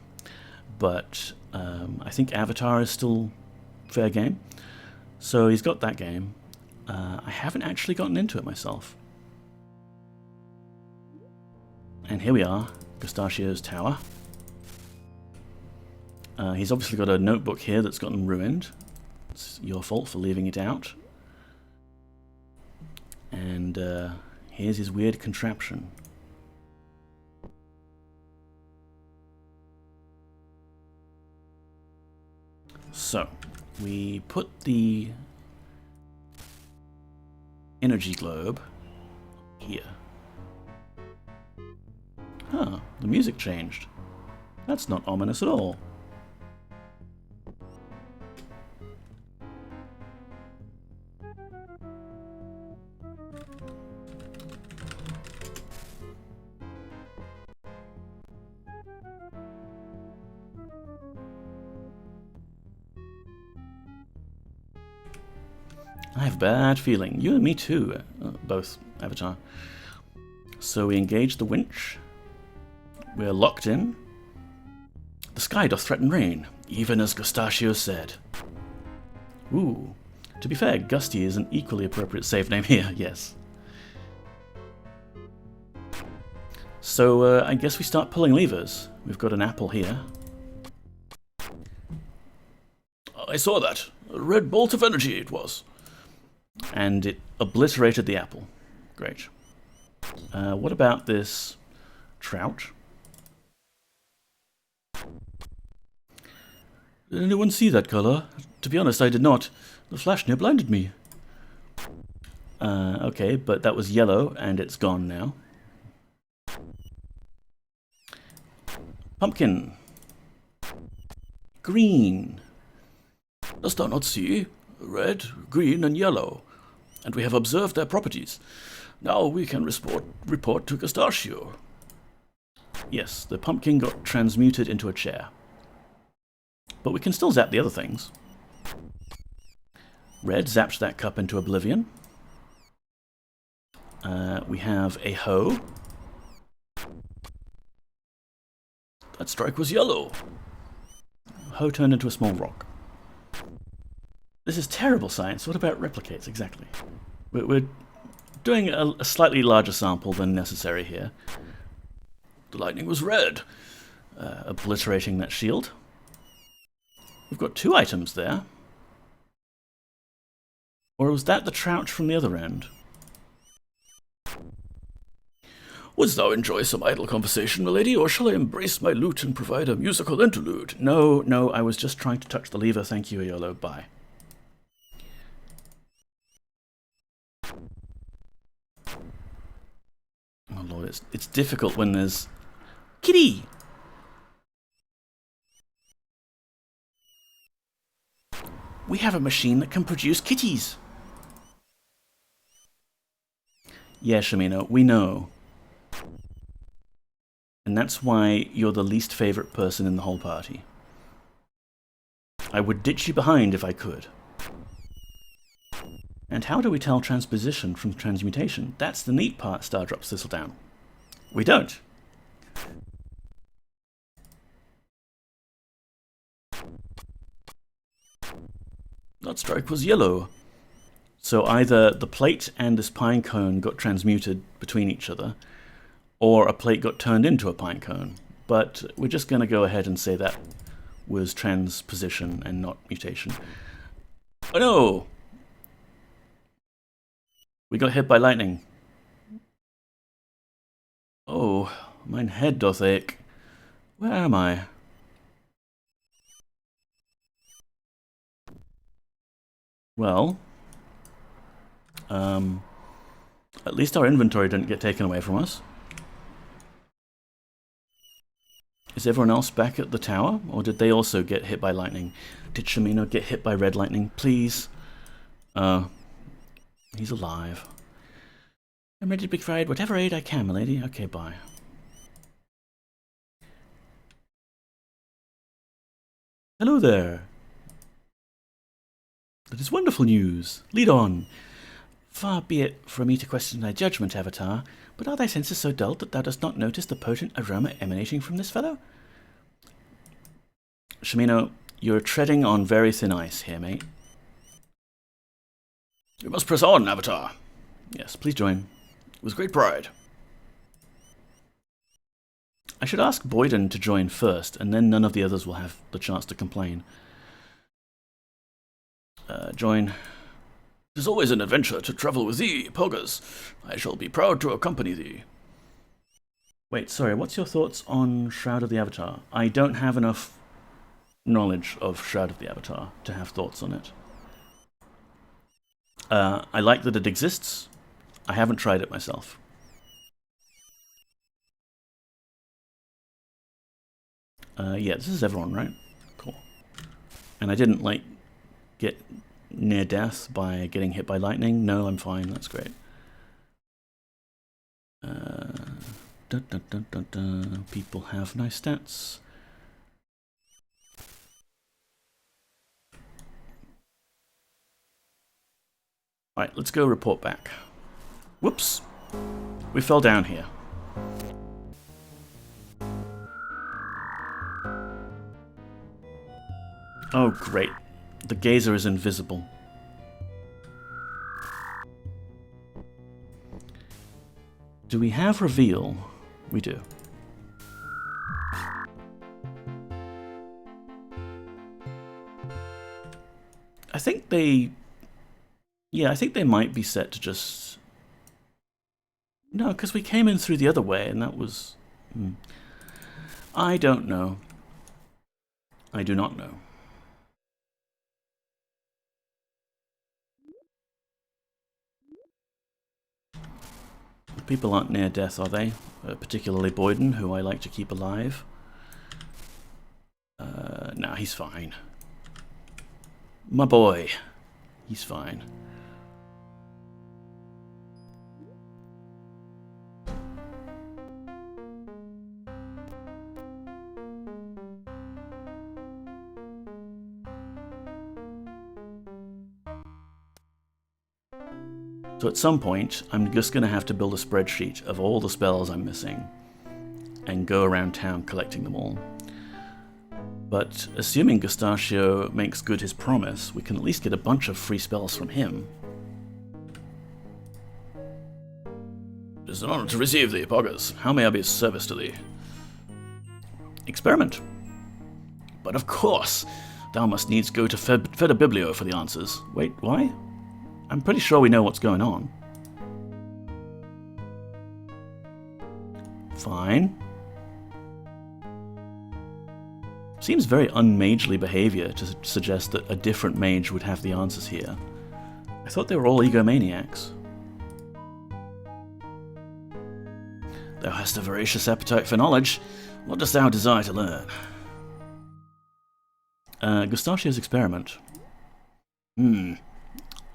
But I think Avatar is still fair game. So he's got that game. I haven't actually gotten into it myself. And here we are, Gustacio's tower. He's obviously got a notebook here that's gotten ruined. It's your fault for leaving it out. And here's his weird contraption. So, we put the energy globe here. Huh, the music changed. That's not ominous at all. I have a bad feeling. You and me too, both, Avatar. So we engage the winch. We're locked in. The sky doth threaten rain, even as Gustacio said. Ooh. To be fair, Gusty is an equally appropriate save name here, yes. So I guess we start pulling levers. We've got an apple here. I saw that. A red bolt of energy it was. And it obliterated the apple. Great. What about this trout? Did anyone see that color? To be honest, I did not. The flash near blinded me. Okay, but that was yellow, and it's gone now. Pumpkin. Green. Dost thou not see? Red, green, and yellow. And we have observed their properties. Now we can report to Gustacio. Yes, the pumpkin got transmuted into a chair. But we can still zap the other things. Red zapped that cup into oblivion. We have a hoe. That strike was yellow. Hoe turned into a small rock. This is terrible science. What about replicates, exactly? We're doing a slightly larger sample than necessary here. The lightning was red, obliterating that shield. We've got 2 items there. Or was that the trout from the other end? Wouldst thou enjoy some idle conversation, milady, or shall I embrace my lute and provide a musical interlude? No, I was just trying to touch the lever. Thank you, Iolo. Bye. Oh lord, it's difficult when there's... Kitty! We have a machine that can produce kitties! Yeah, Shamino, we know. And that's why you're the least favorite person in the whole party. I would ditch you behind if I could. And how do we tell transposition from transmutation? That's the neat part, Stardrop Thistledown. We don't. That strike was yellow. So either the plate and this pine cone got transmuted between each other, or a plate got turned into a pine cone. But we're just going to go ahead and say that was transposition and not mutation. Oh no! We got hit by lightning. Oh, mine head doth ache. Where am I? Well, at least our inventory didn't get taken away from us. Is everyone else back at the tower, or did they also get hit by lightning? Did Shamino get hit by red lightning? Please. He's alive. I'm ready to provide whatever aid I can, milady. Okay, bye. Hello there. That is wonderful news. Lead on. Far be it from me to question thy judgment, Avatar, but are thy senses so dulled that thou dost not notice the potent aroma emanating from this fellow? Shamino, you're treading on very thin ice here, mate. You must press on, Avatar. Yes, please join. With great pride. I should ask Boyden to join first, and then none of the others will have the chance to complain. Join. It is always an adventure to travel with thee, Poggers. I shall be proud to accompany thee. Wait, sorry, what's your thoughts on Shroud of the Avatar? I don't have enough knowledge of Shroud of the Avatar to have thoughts on it. I like that it exists. I haven't tried it myself. Yeah, this is everyone, right? Cool. And I didn't, like, get near death by getting hit by lightning. No, I'm fine. That's great. People have nice stats. Alright, let's go report back. Whoops. We fell down here. Oh, great. The gazer is invisible. Do we have reveal? We do. I think they... Yeah, I think they might be set to just... No, because we came in through the other way, and that was... I don't know. I do not know. People aren't near death, are they? Particularly Boyden, who I like to keep alive. Nah, he's fine. My boy. He's fine. So at some point, I'm just going to have to build a spreadsheet of all the spells I'm missing and go around town collecting them all. But assuming Gustacio makes good his promise, we can at least get a bunch of free spells from him. It is an honor to receive thee, Poggers. How may I be of service to thee? Experiment. But of course, thou must needs go to Federbiblio for the answers. Wait, why? I'm pretty sure we know what's going on. Fine. Seems very unmagely behavior to suggest that a different mage would have the answers here. I thought they were all egomaniacs. Thou hast a voracious appetite for knowledge. What dost thou desire to learn? Gustacio's experiment.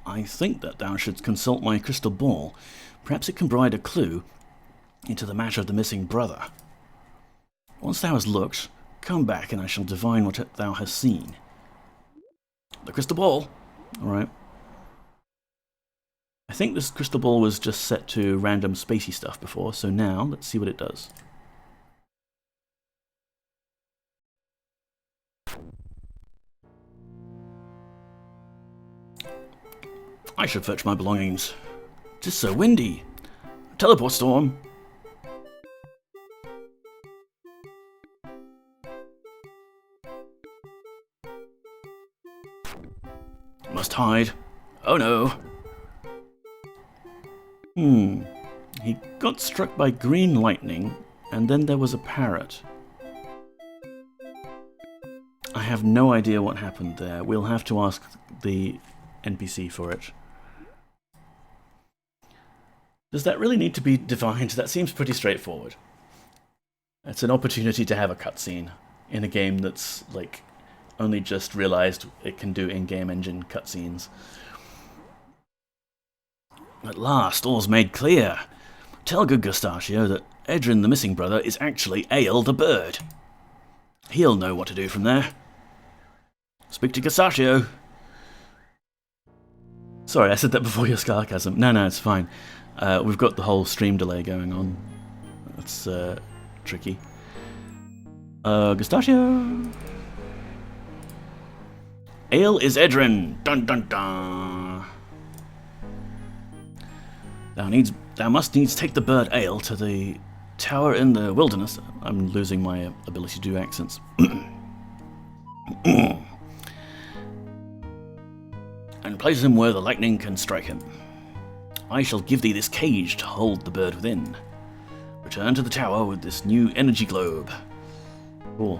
I think that thou shouldst consult my crystal ball. Perhaps it can provide a clue into the matter of the missing brother. Once thou hast looked, come back and I shall divine what thou hast seen. The crystal ball? Alright. I think this crystal ball was just set to random spacey stuff before, so now let's see what it does. I should fetch my belongings. 'Tis so windy. Teleport storm. Must hide. Oh no. He got struck by green lightning, and then there was a parrot. I have no idea what happened there. We'll have to ask the NPC for it. Does that really need to be divined? That seems pretty straightforward. It's an opportunity to have a cutscene in a game that's, like, only just realized it can do in-game engine cutscenes. At last, all's made clear. Tell good Gustacio that Edrin the missing brother is actually Ale the bird. He'll know what to do from there. Speak to Gustacio. Sorry, I said that before your sarcasm. No, it's fine. We've got the whole stream delay going on. That's tricky. Gustacio. Ale is Edrin. Dun dun dun. Thou must needs take the bird Ale to the tower in the wilderness. I'm losing my ability to do accents. And place him where the lightning can strike him. I shall give thee this cage to hold the bird within. Return to the tower with this new energy globe. Cool.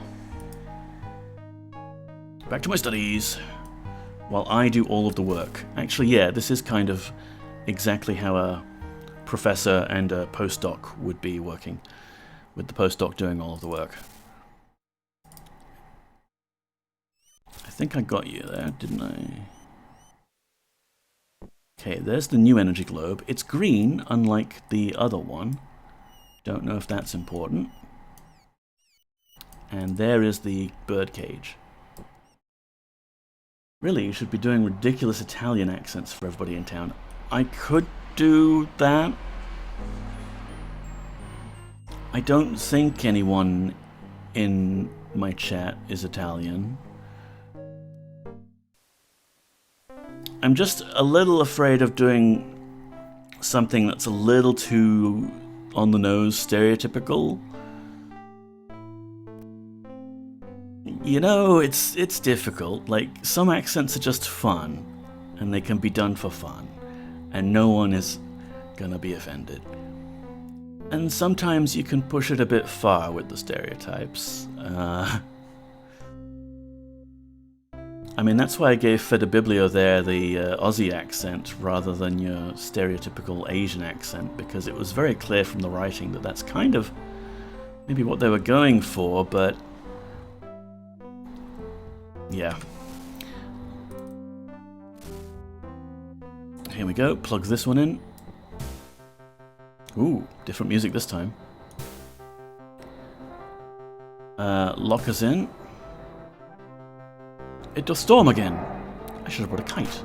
Back to my studies. While I do all of the work. Actually, yeah, this is kind of exactly how a professor and a postdoc would be working, with the postdoc doing all of the work. I think I got you there, didn't I? Okay, there's the new energy globe. It's green, unlike the other one. Don't know if that's important. And there is the bird cage. Really, you should be doing ridiculous Italian accents for everybody in town. I could do that. I don't think anyone in my chat is Italian. I'm just a little afraid of doing something that's a little too on the nose stereotypical. You know, it's difficult. Like, some accents are just fun, and they can be done for fun, and no one is gonna be offended. And sometimes you can push it a bit far with the stereotypes. I mean, that's why I gave Fedabiblio there the Aussie accent rather than your stereotypical Asian accent, because it was very clear from the writing that that's kind of maybe what they were going for, but yeah. Here we go, plug this one in. Ooh, different music this time. Lock us in. It does storm again. I should have brought a kite.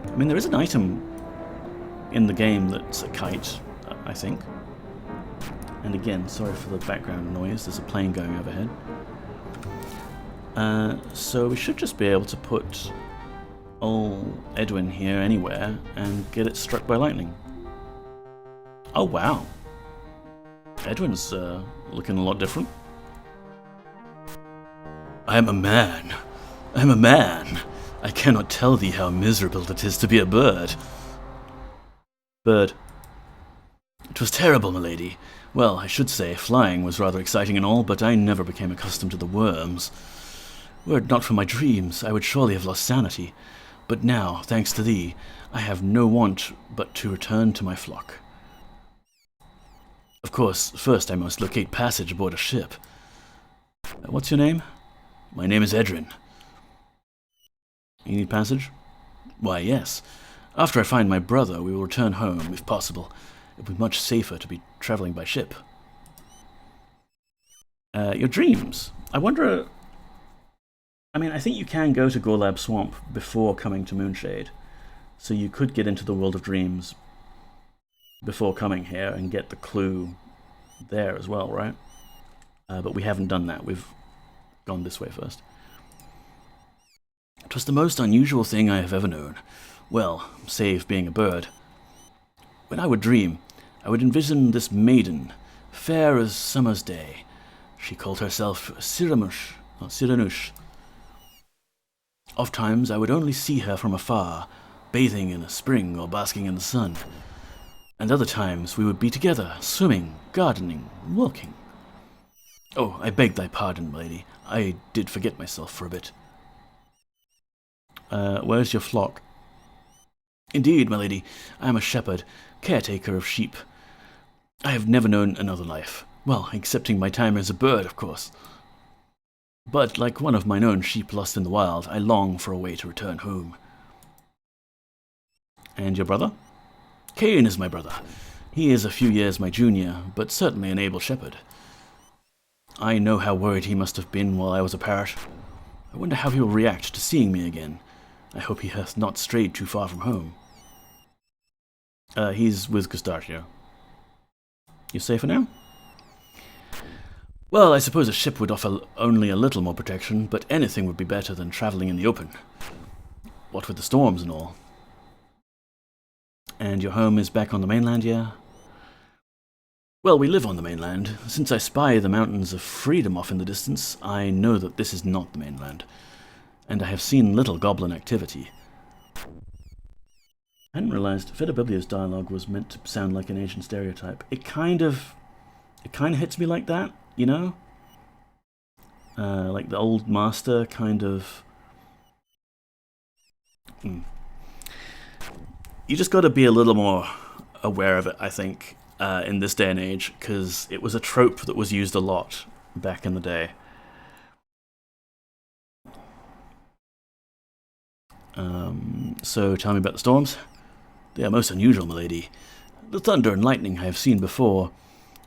I mean, there is an item in the game that's a kite, I think. And again, sorry for the background noise, there's a plane going overhead. So we should just be able to put old Edwin here anywhere and get it struck by lightning. Oh wow. Edwin's looking a lot different. I am a man. I am a man. I cannot tell thee how miserable it is to be a bird. Bird. It was terrible, milady. Well, I should say, flying was rather exciting and all, but I never became accustomed to the worms. Were it not for my dreams, I would surely have lost sanity. But now, thanks to thee, I have no want but to return to my flock. Of course, first I must locate passage aboard a ship. What's your name? My name is Edrin. You need passage? Why, yes. After I find my brother, we will return home, if possible. It would be much safer to be travelling by ship. Your dreams. I wonder... I mean, I think you can go to Gorlab Swamp before coming to Moonshade. So you could get into the World of Dreams before coming here and get the clue there as well, right? But we haven't done that. We've gone this way first. It was the most unusual thing I have ever known. Well, save being a bird. When I would dream, I would envision this maiden, fair as summer's day. She called herself Siranush. Ofttimes I would only see her from afar, bathing in a spring or basking in the sun. And other times we would be together, swimming, gardening, walking. Oh, I beg thy pardon, lady. I did forget myself for a bit. Where's your flock? Indeed, my lady, I am a shepherd, caretaker of sheep. I have never known another life. Well, excepting my time as a bird, of course. But, like one of mine own sheep lost in the wild, I long for a way to return home. And your brother? Cain is my brother. He is a few years my junior, but certainly an able shepherd. I know how worried he must have been while I was a parrot. I wonder how he will react to seeing me again. I hope he hath not strayed too far from home. He's with Gustacio. You safer now? Well, I suppose a ship would offer only a little more protection, but anything would be better than travelling in the open. What with the storms and all. And your home is back on the mainland, yeah? Well, we live on the mainland. Since I spy the mountains of freedom off in the distance, I know that this is not the mainland. And I have seen little goblin activity. I hadn't realised Fedabiblio's dialogue was meant to sound like an Asian stereotype. It kind of hits me like that, you know? Like the old master kind of... You just got to be a little more aware of it, I think, in this day and age, because it was a trope that was used a lot back in the day. So tell me about the storms. They are most unusual, milady. The thunder and lightning I have seen before,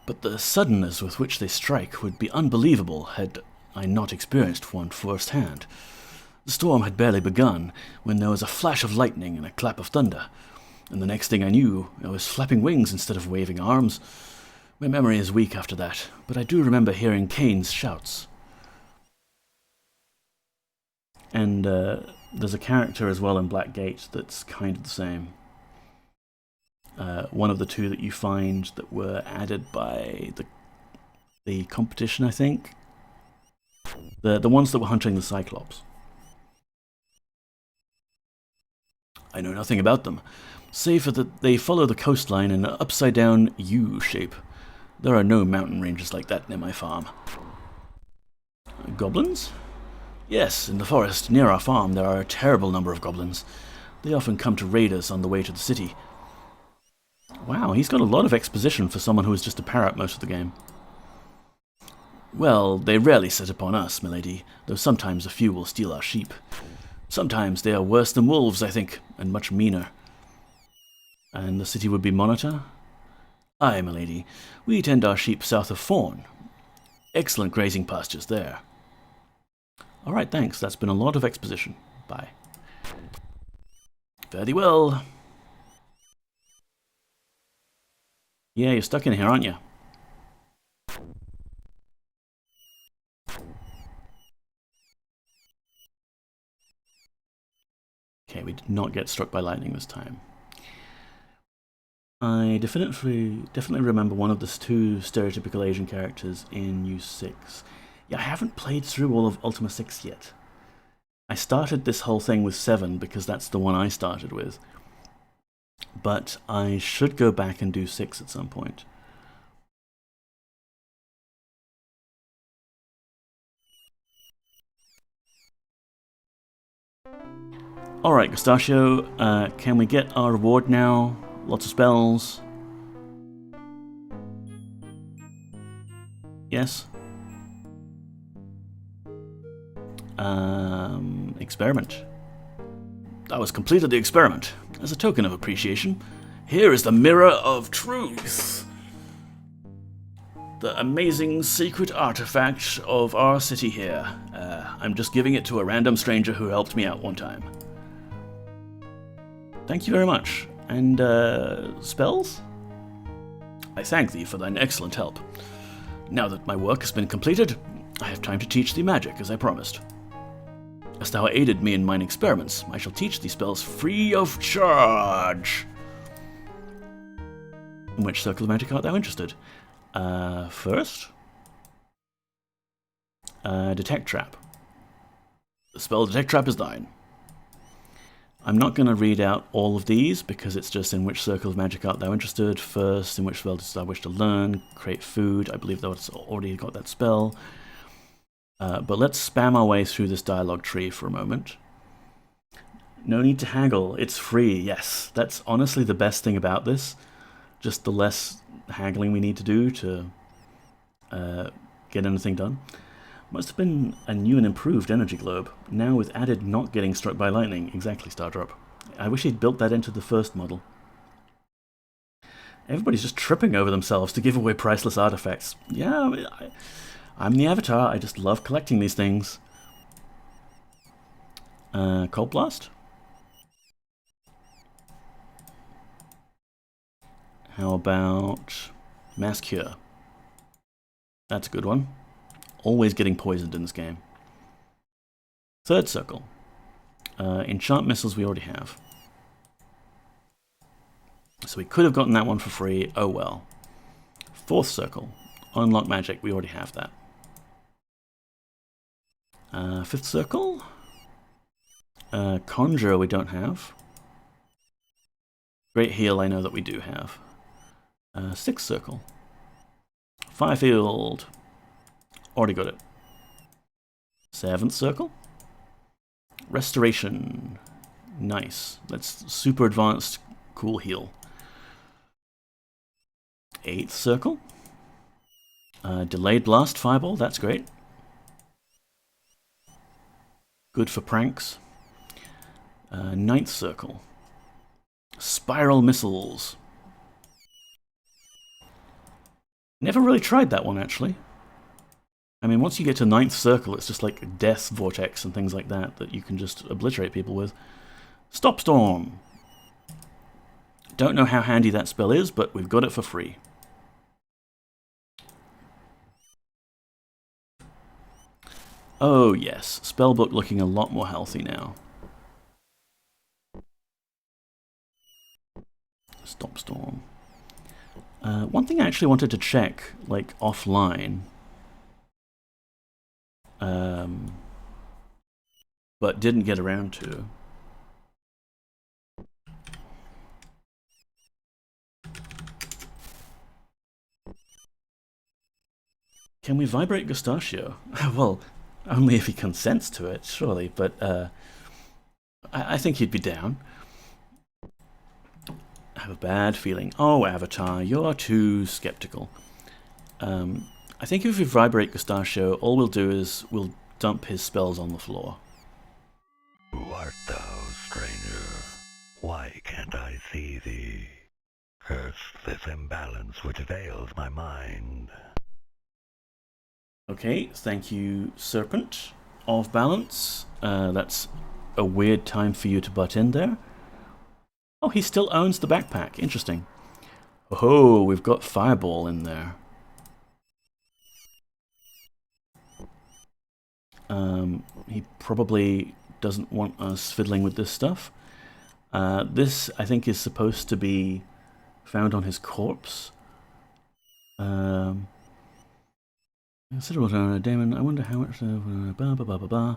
but the suddenness with which they strike would be unbelievable had I not experienced one firsthand. The storm had barely begun when there was a flash of lightning and a clap of thunder, and the next thing I knew, I was flapping wings instead of waving arms. My memory is weak after that, but I do remember hearing Cain's shouts. And there's a character as well in Blackgate that's kind of the same. One of the two that you find that were added by the competition, I think. The ones that were hunting the Cyclops. I know nothing about them, save for that they follow the coastline in an upside-down U shape. There are no mountain ranges like that near my farm. Goblins? Yes, in the forest near our farm there are a terrible number of goblins. They often come to raid us on the way to the city. Wow, he's got a lot of exposition for someone who is just a parrot most of the game. Well, they rarely set upon us, milady, though sometimes a few will steal our sheep. Sometimes they are worse than wolves, I think, and much meaner. And the city would be Monitor? Aye, milady. We tend our sheep south of Fawn. Excellent grazing pastures there. Alright, thanks. That's been a lot of exposition. Bye. Very well. Yeah, you're stuck in here, aren't you? Okay, we did not get struck by lightning this time. I definitely remember one of the two stereotypical Asian characters in U6. Yeah, I haven't played through all of Ultima 6 yet. I started this whole thing with 7 because that's the one I started with. But I should go back and do 6 at some point. Alright, Gustacio, can we get our reward now? Lots of spells. Yes? Experiment. That was completed the experiment. As a token of appreciation, here is the Mirror of Truth. The amazing secret artifact of our city here. I'm just giving it to a random stranger who helped me out one time. Thank you very much. And, spells? I thank thee for thine excellent help. Now that my work has been completed, I have time to teach thee magic, as I promised. As thou aided me in mine experiments, I shall teach thee spells free of charge. In which circle of magic art thou interested? First? Detect Trap. The spell Detect Trap is thine. I'm not going to read out all of these because it's just in which circle of magic art thou interested. First, in which spell dost thou wish to learn? Create food. I believe thou hast already got that spell. But let's spam our way through this dialogue tree for a moment. No need to haggle. It's free. Yes, that's honestly the best thing about this. Just the less haggling we need to do to get anything done. Must have been a new and improved energy globe, now with added not getting struck by lightning. Exactly, Stardrop. I wish he'd built that into the first model. Everybody's just tripping over themselves to give away priceless artifacts. Yeah, I'm the Avatar. I just love collecting these things. Cold Blast? How about Mass Cure? That's a good one. Always getting poisoned in this game. Third circle. Enchant missiles we already have. So we could have gotten that one for free. Oh well. Fourth circle. Unlock magic. We already have that. Fifth circle. Conjure we don't have. Great heal I know that we do have. Sixth circle. Firefield. Already got it. Seventh circle. Restoration. Nice. That's super advanced, cool heal. Eighth circle. Delayed blast fireball. That's great. Good for pranks. Ninth circle. Spiral missiles. Never really tried that one, actually. I mean, once you get to ninth circle, it's just like death vortex and things like that that you can just obliterate people with. Stop Storm! Don't know how handy that spell is, but we've got it for free. Oh yes, spellbook looking a lot more healthy now. Stop Storm. One thing I actually wanted to check, like offline, but didn't get around to. Can we vibrate Gustacio? Well, only if he consents to it, surely, but I think he'd be down. I have a bad feeling. Oh, Avatar, you're too skeptical. I think if we vibrate Gustacio, all we'll do is we'll dump his spells on the floor. Who art thou, stranger? Why can't I see thee? Curse this imbalance which veils my mind. Okay, thank you, Serpent. Off balance. That's a weird time for you to butt in there. Oh, he still owns the backpack. Interesting. Oh, we've got Fireball in there. He probably doesn't want us fiddling with this stuff. This, I think, is supposed to be found on his corpse. Considerable Damon, I wonder how much... blah, blah, blah, blah, blah.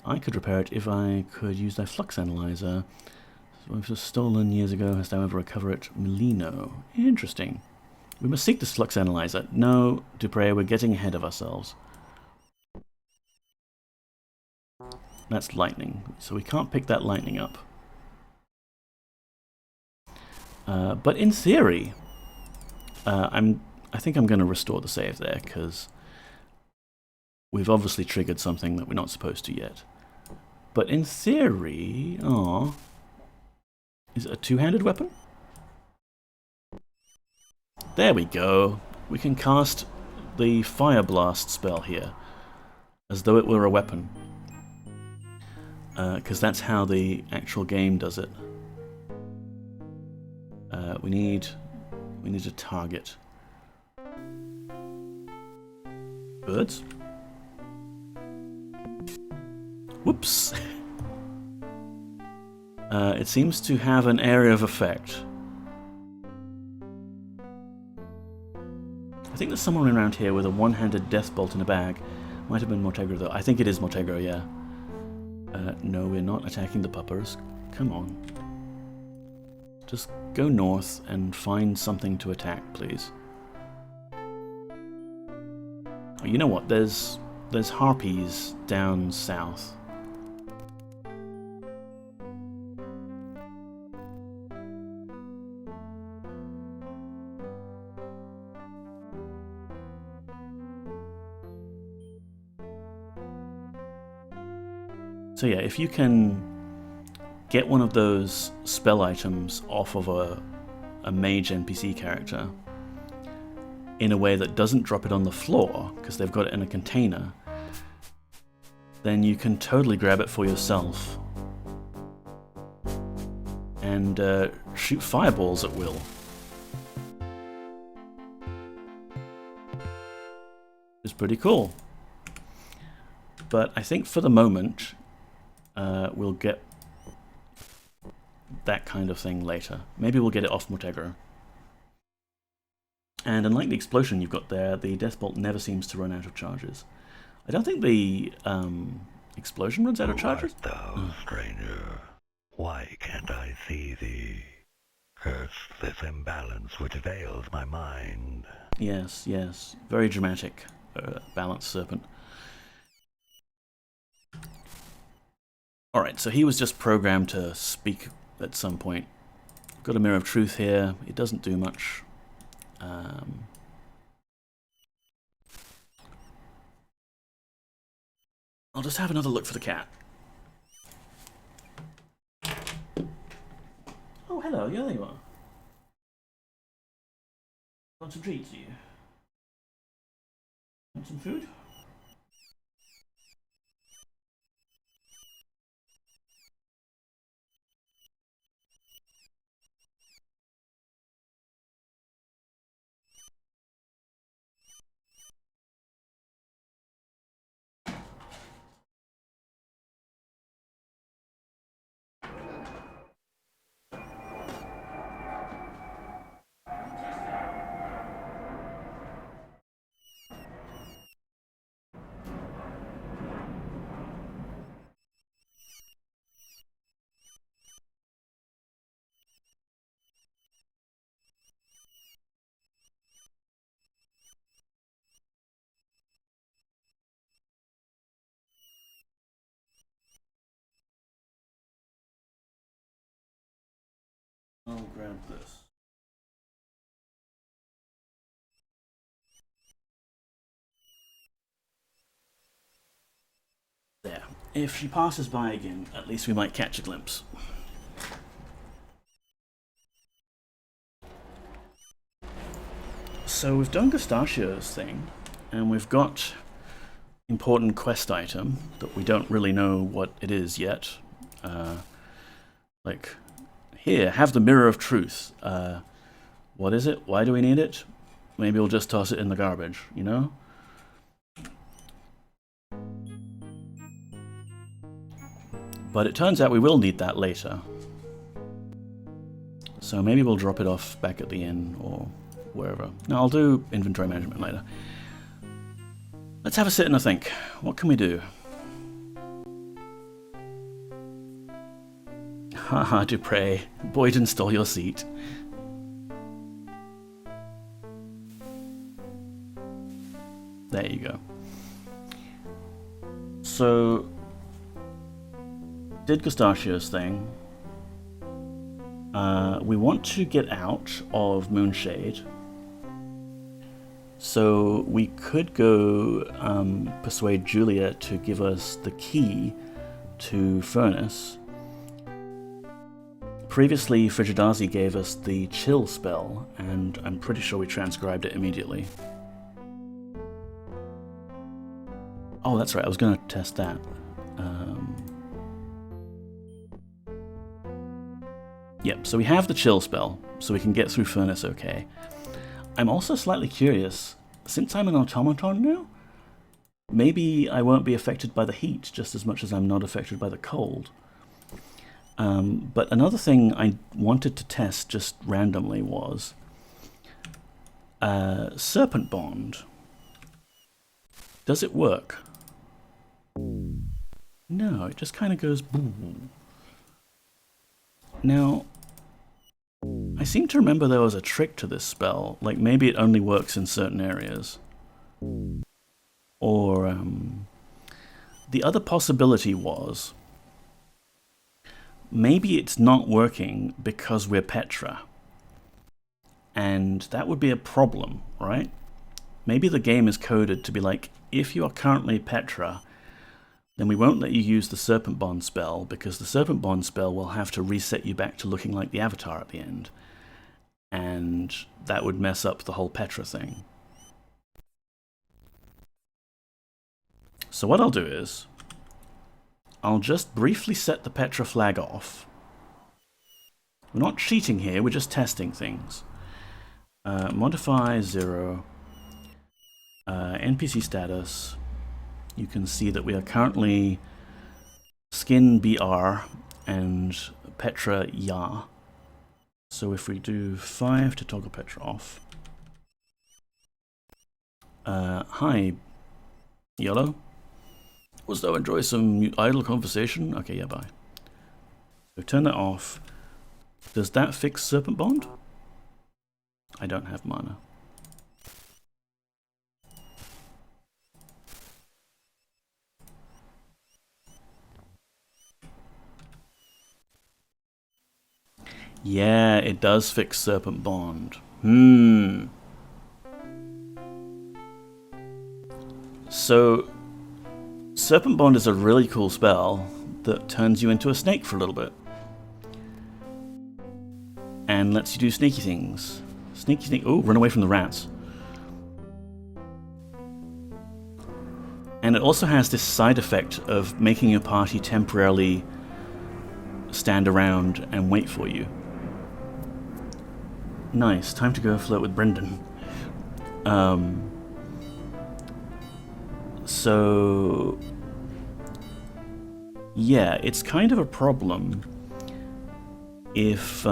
I could repair it if I could use thy flux analyzer. It was stolen years ago. Hast thou ever recover it? Melino. Interesting. We must seek this flux analyzer. No, Dupre, we're getting ahead of ourselves. That's lightning, so we can't pick that lightning up. But in theory, I think I'm going to restore the save there, because we've obviously triggered something that we're not supposed to yet. But in theory... Aww. Is it a two-handed weapon? There we go. We can cast the Fire Blast spell here, as though it were a weapon. Because that's how the actual game does it. We need a target. Birds? Whoops! It seems to have an area of effect. I think there's someone around here with a one-handed death bolt in a bag. Might have been Mortegro though. I think it is Mortegro, yeah. No, we're not attacking the puppers. Come on. Just go north and find something to attack, please. Oh, you know what? There's harpies down south. So yeah, if you can get one of those spell items off of a mage NPC character in a way that doesn't drop it on the floor, because they've got it in a container, then you can totally grab it for yourself and shoot fireballs at will. It's pretty cool. But I think for the moment, we'll get that kind of thing later. Maybe we'll get it off Mortegro. And unlike the explosion you've got there, the Death Bolt never seems to run out of charges. I don't think the explosion runs out of charges. Who art thou, stranger? Why can't I see thee? Curse this imbalance which veils my mind. Yes, yes. Very dramatic, balanced Serpent. Alright, so he was just programmed to speak at some point. Got a Mirror of Truth here. It doesn't do much. I'll just have another look for the cat. Oh, hello. Yeah, there you are. Want some treats, do you? Want some food? I'll grab this. There. If she passes by again, at least we might catch a glimpse. So we've done Gustacio's thing, and we've got important quest item that we don't really know what it is yet. Like, here, have the Mirror of Truth. What is it? Why do we need it? Maybe we'll just toss it in the garbage, you know? But it turns out we will need that later. So maybe we'll drop it off back at the inn or wherever. No, I'll do inventory management later. Let's have a sit and a think. What can we do? Haha, Dupre. Boyden stole your seat. There you go. So, did Gustacio's thing. We want to get out of Moonshade. So we could go persuade Julia to give us the key to Furnace. Previously, Frigidazi gave us the chill spell, and I'm pretty sure we transcribed it immediately. Oh, that's right, I was going to test that. Yep, so we have the chill spell, so we can get through Furnace okay. I'm also slightly curious, since I'm an automaton now, maybe I won't be affected by the heat just as much as I'm not affected by the cold. But another thing I wanted to test just randomly was Serpent Bond. Does it work? No, it just kind of goes boom. Now, I seem to remember there was a trick to this spell, like maybe it only works in certain areas. Or, the other possibility was, maybe it's not working because we're Petra. And that would be a problem, right? Maybe the game is coded to be like, if you are currently Petra, then we won't let you use the Serpent Bond spell, because the Serpent Bond spell will have to reset you back to looking like the Avatar at the end. And that would mess up the whole Petra thing. So what I'll do is, I'll just briefly set the Petra flag off. We're not cheating here, we're just testing things. Modify 0. NPC status. You can see that we are currently Skin BR and Petra Ya. So if we do 5 to toggle Petra off. Hi, Yellow. Was thou enjoy some idle conversation? Okay, yeah, bye. So turn that off. Does that fix Serpent Bond? I don't have mana. Yeah, it does fix Serpent Bond. So, Serpent Bond is a really cool spell that turns you into a snake for a little bit. And lets you do sneaky things. Sneaky. Oh, run away from the rats. And it also has this side effect of making your party temporarily stand around and wait for you. Nice, time to go flirt with Brendan. So yeah, it's kind of a problem if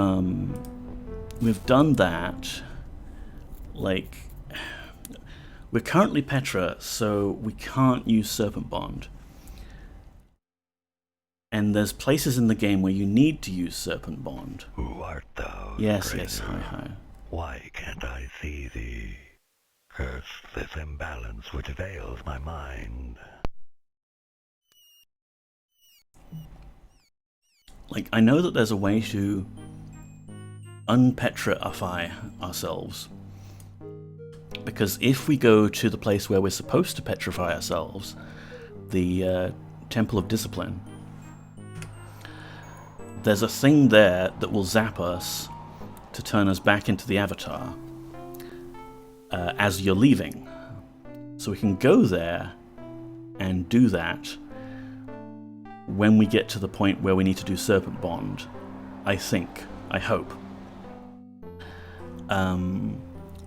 we've done that. Like, we're currently Petra, so we can't use Serpent Bond. And there's places in the game where you need to use Serpent Bond. Who art thou, Yes, stranger? yes, hi. Why can't I see thee? Curse this imbalance which veils my mind. Like, I know that there's a way to unpetrify ourselves. Because if we go to the place where we're supposed to petrify ourselves, the Temple of Discipline, there's a thing there that will zap us to turn us back into the avatar as you're leaving. So we can go there and do that when we get to the point where we need to do Serpent Bond, I think. I hope.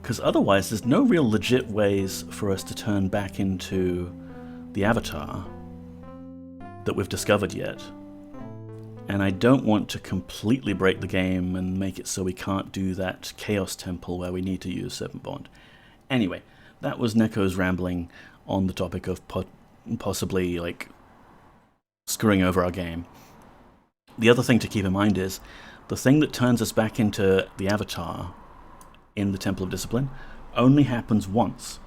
Because otherwise there's no real legit ways for us to turn back into the avatar that we've discovered yet. And I don't want to completely break the game and make it so we can't do that Chaos Temple where we need to use Serpent Bond. Anyway, that was Neko's rambling on the topic of possibly, like, screwing over our game. The other thing to keep in mind is, the thing that turns us back into the avatar in the Temple of Discipline only happens once.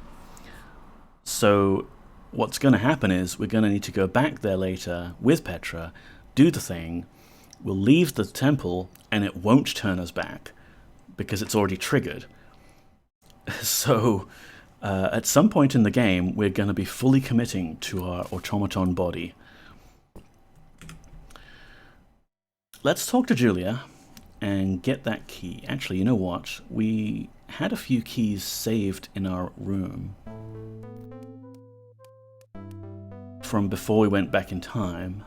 So what's going to happen is we're going to need to go back there later with Petra, do the thing, we'll leave the temple, and it won't turn us back because it's already triggered. So at some point in the game, we're going to be fully committing to our automaton body. Let's talk to Julia and get that key. Actually, you know what? We had a few keys saved in our room from before we went back in time.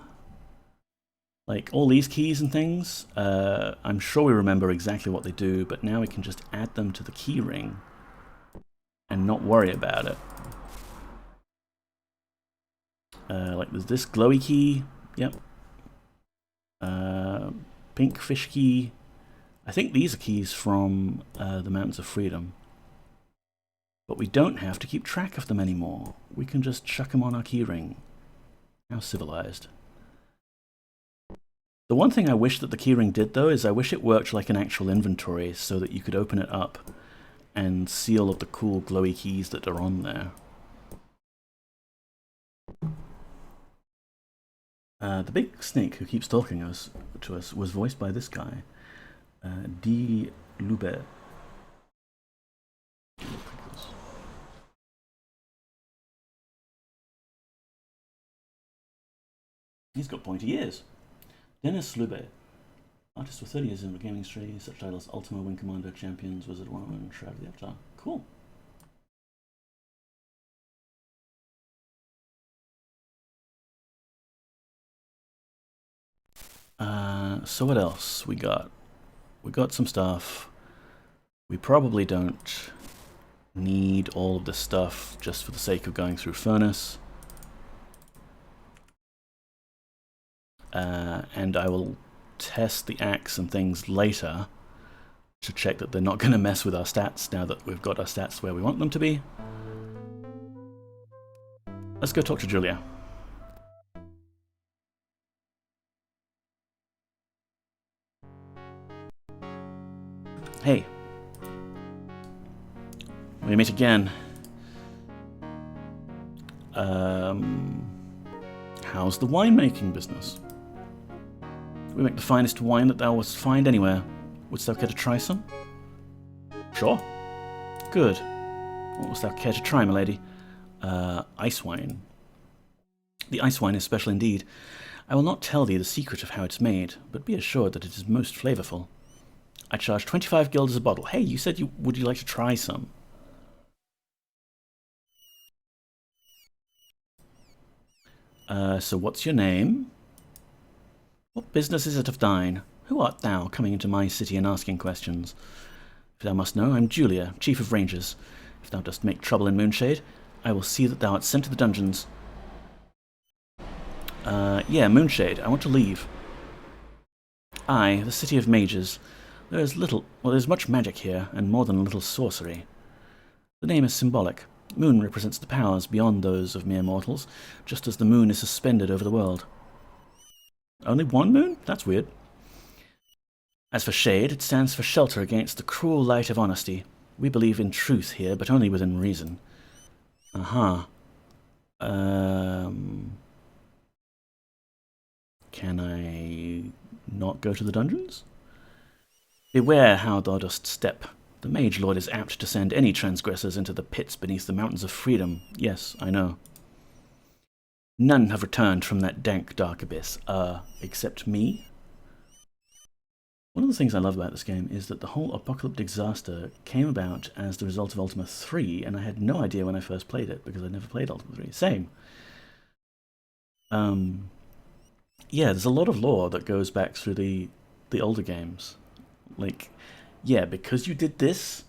Like, all these keys and things, I'm sure we remember exactly what they do, but now we can just add them to the key ring and not worry about it. Like, there's this glowy key. Yep. Pink fish key. I think these are keys from the Mountains of Freedom. But we don't have to keep track of them anymore. We can just chuck them on our key ring. How civilized. The one thing I wish that the keyring did, though, is I wish it worked like an actual inventory so that you could open it up and see all of the cool glowy keys that are on there. The big snake who keeps talking to us was voiced by this guy, D. Lube. He's got pointy ears. Dennis Lube, artist with 30 years in the gaming industry, such titles Ultima, Wing Commander, Champions, Wizard 1, and Shroud of the Avatar. Cool. So what else we got? We got some stuff. We probably don't need all of this stuff just for the sake of going through Furnace. And I will test the axe and things later to check that they're not going to mess with our stats now that we've got our stats where we want them to be. Let's go talk to Julia. Hey. We meet again. How's the winemaking business? We make the finest wine that thou wouldst find anywhere. Wouldst thou care to try some? Sure. Good. What wouldst thou care to try, my lady? Ice wine. The ice wine is special indeed. I will not tell thee the secret of how it's made, but be assured that it is most flavourful. I charge 25 guilders a bottle. Hey, you said would you like to try some? So what's your name? What business is it of thine? Who art thou, coming into my city and asking questions? If thou must know, I'm Julia, Chief of Rangers. If thou dost make trouble in Moonshade, I will see that thou art sent to the dungeons. Yeah, Moonshade, I want to leave. Aye, the city of mages. There's much magic here, and more than a little sorcery. The name is symbolic. Moon represents the powers beyond those of mere mortals, just as the moon is suspended over the world. Only one moon? That's weird. As for shade, it stands for shelter against the cruel light of honesty. We believe in truth here, but only within reason. Aha. Can I not go to the dungeons? Beware how thou dost step. The Mage Lord is apt to send any transgressors into the pits beneath the mountains of freedom. Yes, I know. None have returned from that dank, dark abyss. Except me? One of the things I love about this game is that the whole apocalyptic disaster came about as the result of Ultima 3, and I had no idea when I first played it, because I'd never played Ultima 3. Same. Yeah, there's a lot of lore that goes back through the older games. Like, yeah, because you did this,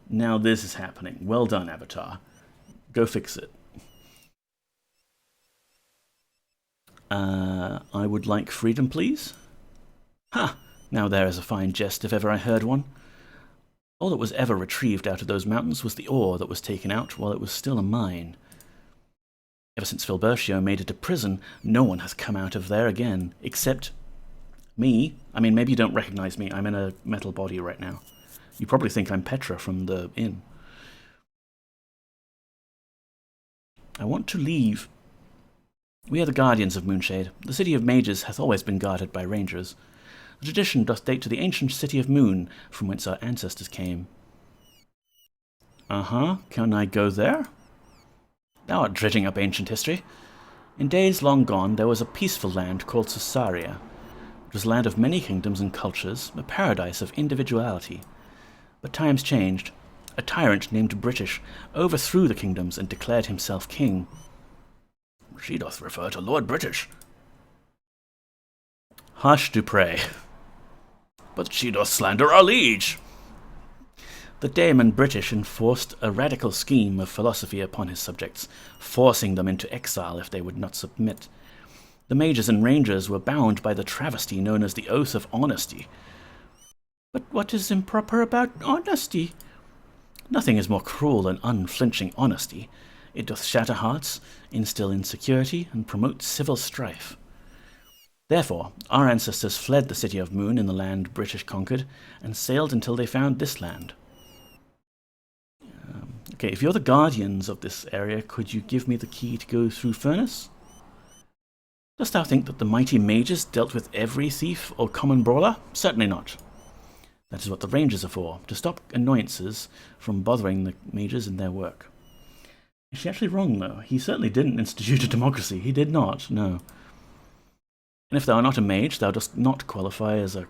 now this is happening. Well done, Avatar. Go fix it. I would like freedom, please. Ha! Now there is a fine jest if ever I heard one. All that was ever retrieved out of those mountains was the ore that was taken out while it was still a mine. Ever since Filbertio made it a prison, no one has come out of there again, except me. I mean, maybe you don't recognize me. I'm in a metal body right now. You probably think I'm Petra from the inn. I want to leave. We are the guardians of Moonshade. The city of mages hath always been guarded by rangers. The tradition doth date to the ancient city of Moon, from whence our ancestors came. Can I go there? Thou art dredging up ancient history. In days long gone there was a peaceful land called Caesarea. It was a land of many kingdoms and cultures, a paradise of individuality. But times changed. A tyrant named British overthrew the kingdoms and declared himself king. She doth refer to Lord British. Hush, Dupre. But she doth slander our liege. The Daemon British enforced a radical scheme of philosophy upon his subjects, forcing them into exile if they would not submit. The mages and rangers were bound by the travesty known as the Oath of Honesty. But what is improper about honesty? Nothing is more cruel than unflinching honesty. It doth shatter hearts, instill insecurity, and promote civil strife. Therefore, our ancestors fled the city of Moon in the land British conquered, and sailed until they found this land. Okay, if you're the guardians of this area, could you give me the key to go through Furnace? Dost thou think that the mighty mages dealt with every thief or common brawler? Certainly not. That is what the rangers are for, to stop annoyances from bothering the mages in their work. Is she actually wrong, though? He certainly didn't institute a democracy. He did not, no. And if thou art not a mage, thou dost not qualify as a...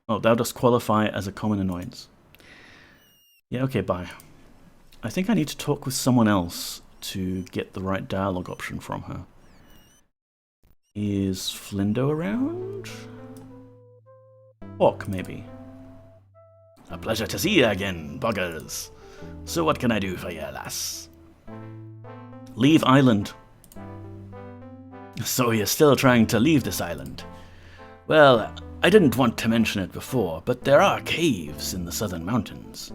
Oh, thou dost qualify as a common annoyance. Yeah, okay, bye. I think I need to talk with someone else to get the right dialogue option from her. Is Flindo around? Hawk, maybe. A pleasure to see you again, buggers. So what can I do for you, lass? Leave island. So you're still trying to leave this island? Well, I didn't want to mention it before, but there are caves in the southern mountains.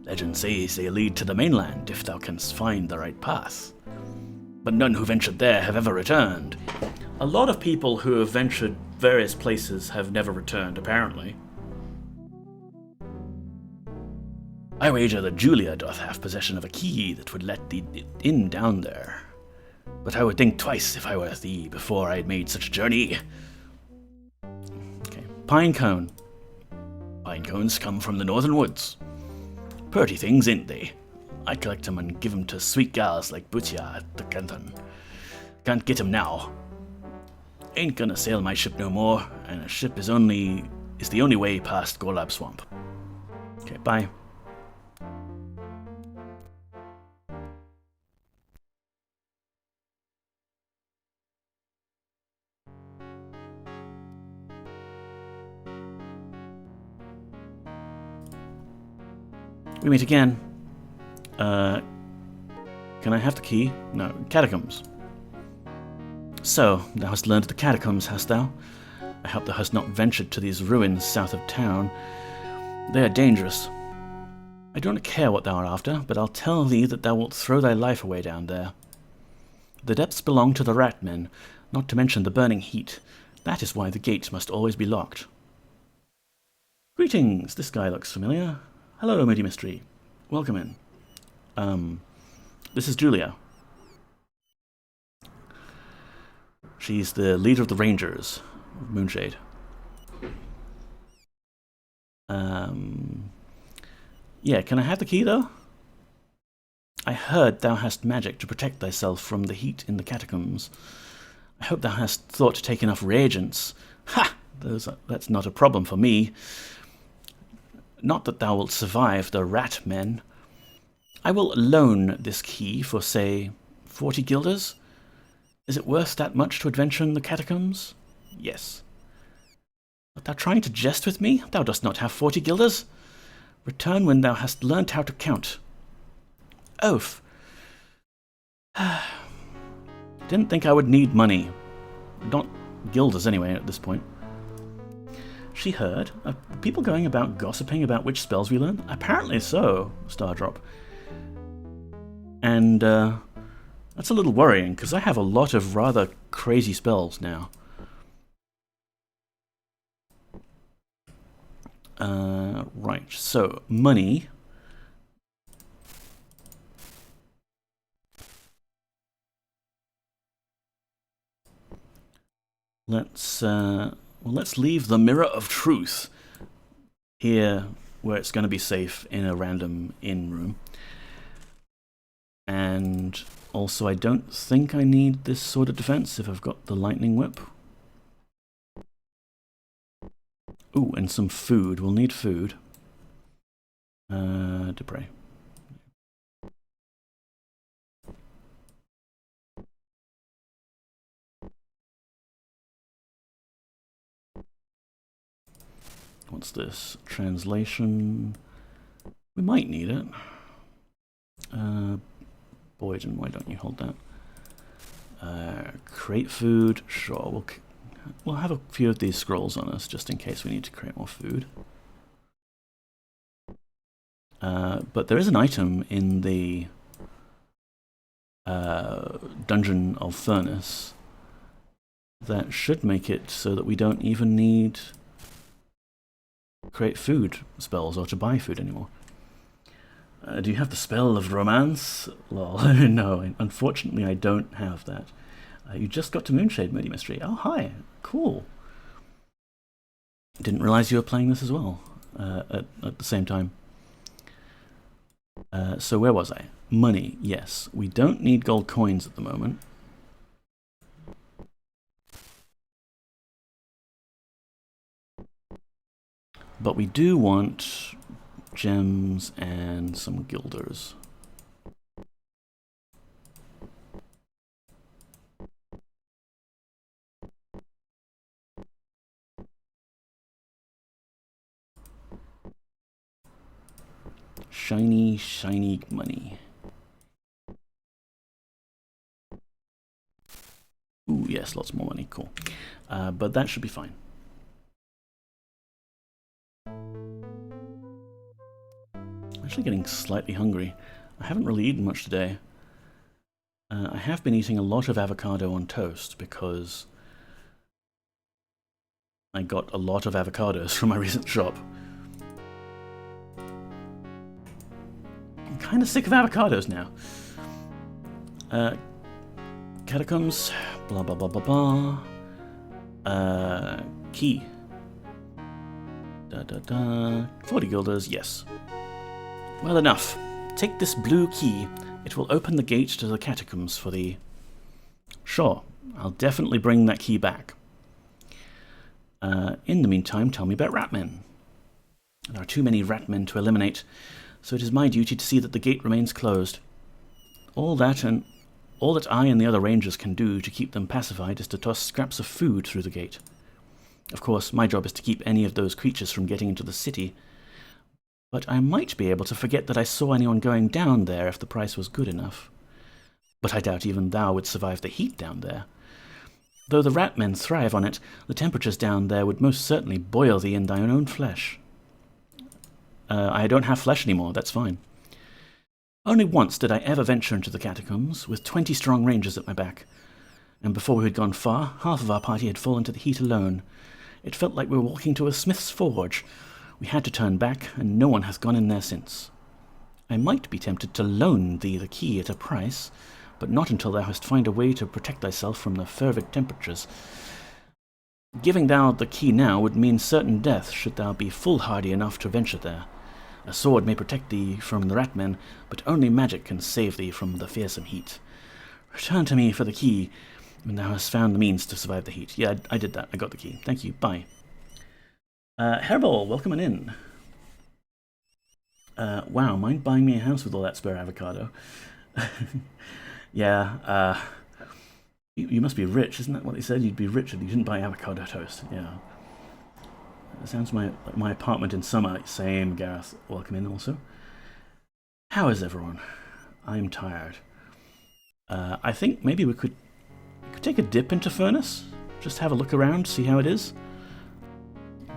Legend says they lead to the mainland if thou canst find the right path. But none who ventured there have ever returned. A lot of people who have ventured various places have never returned, apparently. I wager that Julia doth have possession of a key that would let thee in down there. But I would think twice if I were thee before I had made such a journey. Okay, pine cone. Pine cones come from the northern woods. Purty things, ain't they? I'd collect 'em and give 'em to sweet gals like Butia at the Canton. Can't get 'em now. Ain't gonna sail my ship no more, and a ship is the only way past Golab Swamp. Okay, bye. We meet again. Can I have the key? No, catacombs. So, thou hast learned the catacombs, hast thou? I hope thou hast not ventured to these ruins south of town. They are dangerous. I do not care what thou art after, but I'll tell thee that thou wilt throw thy life away down there. The depths belong to the rat men, not to mention the burning heat. That is why the gates must always be locked. Greetings, this guy looks familiar. Hello, Moody Mystery. Welcome in. This is Julia. She's the leader of the Rangers of Moonshade. Yeah, can I have the key, though? I heard thou hast magic to protect thyself from the heat in the catacombs. I hope thou hast thought to take enough reagents. Ha! That's not a problem for me. Not that thou wilt survive the rat men. I will loan this key for, say, 40 guilders. Is it worth that much to adventure in the catacombs? Yes. Art thou trying to jest with me? Thou dost not have 40 guilders. Return when thou hast learnt how to count. Oaf. Didn't think I would need money. Not guilders anyway at this point. She heard. People going about gossiping about which spells we learn? Apparently so, Stardrop. And that's a little worrying, because I have a lot of rather crazy spells now. Right, so money. Let's leave the Mirror of Truth here, where it's going to be safe in a random inn room. And also, I don't think I need this sort of defense if I've got the lightning whip. Ooh, and some food. We'll need food. Dupre. What's this? Translation. We might need it. Boyden, why don't you hold that? Create food. Sure, we'll have a few of these scrolls on us just in case we need to create more food. But there is an item in the Dungeon of Furnace that should make it so that we don't even need create food spells or to buy food anymore. Do you have the spell of romance? Lol. No, unfortunately I don't have that. You just got to Moonshade, Moody Mystery. Oh, hi. Cool. Didn't realize you were playing this as well at the same time. So where was I? Money, yes. We don't need gold coins at the moment. But we do want gems and some guilders. Shiny, shiny money. Ooh, yes, lots more money. Cool. But that should be fine. I'm actually getting slightly hungry. I haven't really eaten much today. I have been eating a lot of avocado on toast because I got a lot of avocados from my recent shop. I'm kind of sick of avocados now. Catacombs, blah blah blah blah blah. Key. 40 guilders, yes. Well enough. Take this blue key. It will open the gate to the catacombs for the... Sure, I'll definitely bring that key back. In the meantime, tell me about ratmen. There are too many ratmen to eliminate, so it is my duty to see that the gate remains closed. All that I and the other rangers can do to keep them pacified is to toss scraps of food through the gate. Of course, my job is to keep any of those creatures from getting into the city, but I might be able to forget that I saw anyone going down there if the price was good enough. But I doubt even thou would survive the heat down there. Though the ratmen thrive on it, the temperatures down there would most certainly boil thee in thine own flesh. I don't have flesh anymore, that's fine. Only once did I ever venture into the catacombs, with 20 strong rangers at my back. And before we had gone far, half of our party had fallen to the heat alone. It felt like we were walking to a smith's forge. We had to turn back, and no one has gone in there since. I might be tempted to loan thee the key at a price, but not until thou hast found a way to protect thyself from the fervid temperatures. Giving thou the key now would mean certain death should thou be foolhardy enough to venture there. A sword may protect thee from the ratmen, but only magic can save thee from the fearsome heat. Return to me for the key when thou hast found the means to survive the heat. Yeah, I did that. I got the key. Thank you. Bye. Hairball, welcome on in. Wow, mind buying me a house with all that spare avocado? Yeah, you must be rich, isn't that what they said? You'd be rich if you didn't buy avocado toast. Yeah. That sounds like my apartment in summer. Same, Gareth. Welcome in also. How is everyone? I'm tired. I think maybe we could take a dip into Furnace. Just have a look around, see how it is.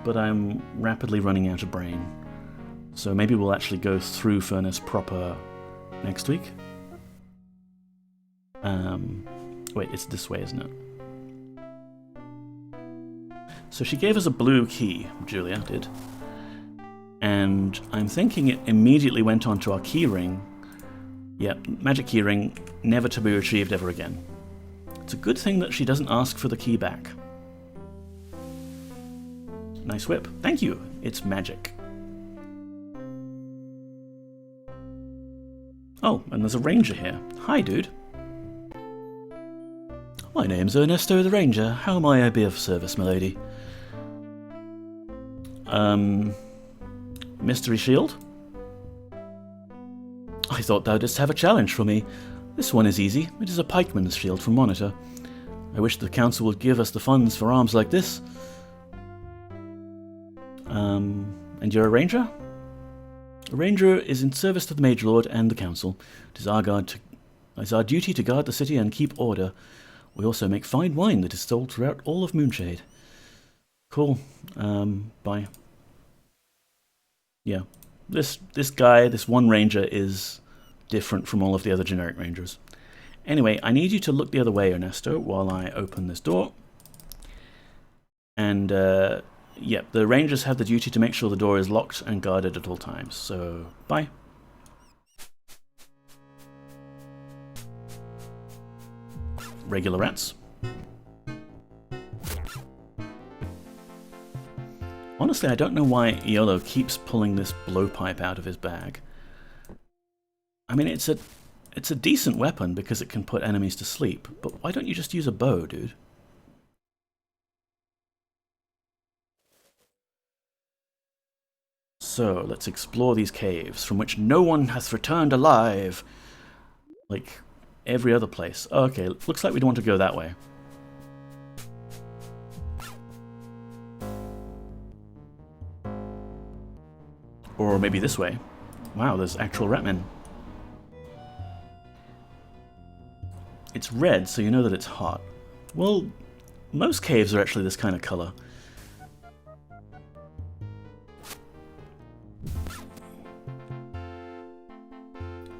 But I'm rapidly running out of brain. So maybe we'll actually go through Furnace proper next week. Wait, it's this way, isn't it? So she gave us a blue key, Julia did. And I'm thinking it immediately went onto our key ring. Yep, magic key ring, never to be retrieved ever again. It's a good thing that she doesn't ask for the key back. Nice whip. Thank you. It's magic. Oh, and there's a ranger here. Hi, dude. My name's Ernesto the Ranger. How may I be of service, my lady? Mystery shield? I thought thou didst have a challenge for me. This one is easy. It is a pikeman's shield from Monitor. I wish the council would give us the funds for arms like this. And you're a ranger? A ranger is in service to the Mage Lord and the council. It is our duty to guard the city and keep order. We also make fine wine that is sold throughout all of Moonshade. Cool. Bye. Yeah. This guy, this one ranger, is different from all of the other generic rangers. Anyway, I need you to look the other way, Ernesto, while I open this door. And, yeah, the rangers have the duty to make sure the door is locked and guarded at all times. So, bye. Regular rats. Honestly, I don't know why Iolo keeps pulling this blowpipe out of his bag. I mean, it's a decent weapon because it can put enemies to sleep, but why don't you just use a bow, dude? So, let's explore these caves, from which no one hath returned alive. Like every other place. Oh, okay, looks like we don't want to go that way. Or maybe this way. Wow, there's actual ratmen. It's red, so you know that it's hot. Well, most caves are actually this kind of color.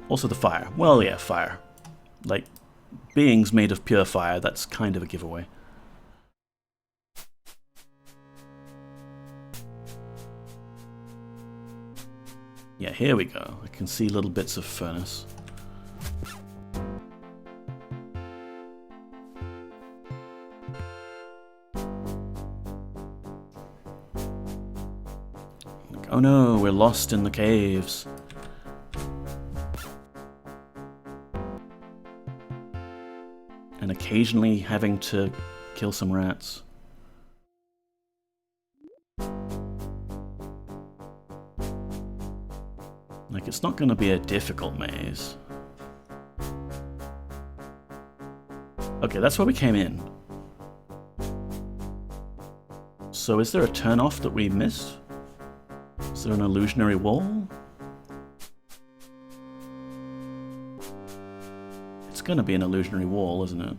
Also the fire. Well, yeah, fire. Like, beings made of pure fire, that's kind of a giveaway. Yeah, here we go. I can see little bits of furnace. Like, oh no, we're lost in the caves. And occasionally having to kill some rats. Like, it's not going to be a difficult maze. Okay, that's where we came in. So is there a turn-off that we missed? Is there an illusionary wall? It's going to be an illusionary wall, isn't it?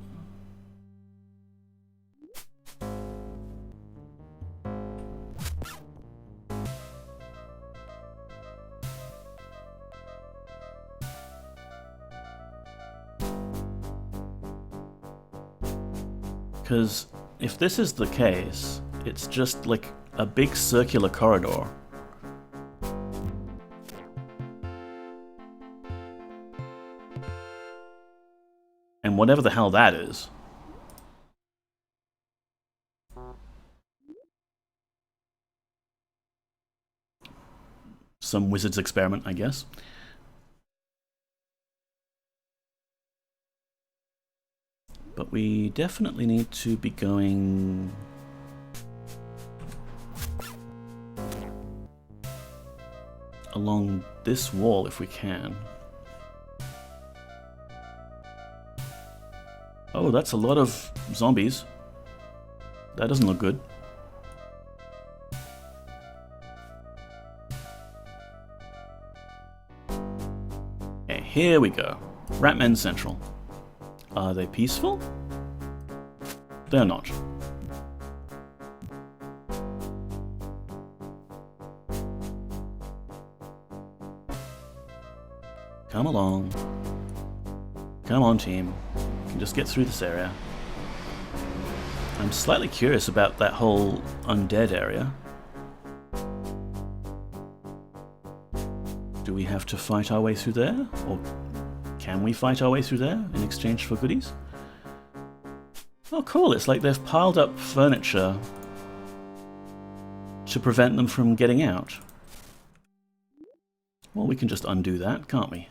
Because if this is the case, it's just like a big circular corridor. And whatever the hell that is. some wizard's experiment, I guess. But we definitely need to be going along this wall if we can. Oh, that's a lot of zombies. That doesn't look good. Okay, here we go. Ratman Central. Are they peaceful? They're not. Come along. Come on, team. We can just get through this area. I'm slightly curious about that whole undead area. Do we have to fight our way through there? Or can we fight our way through there in exchange for goodies? Oh cool, it's like they've piled up furniture to prevent them from getting out. Well, we can just undo that, can't we?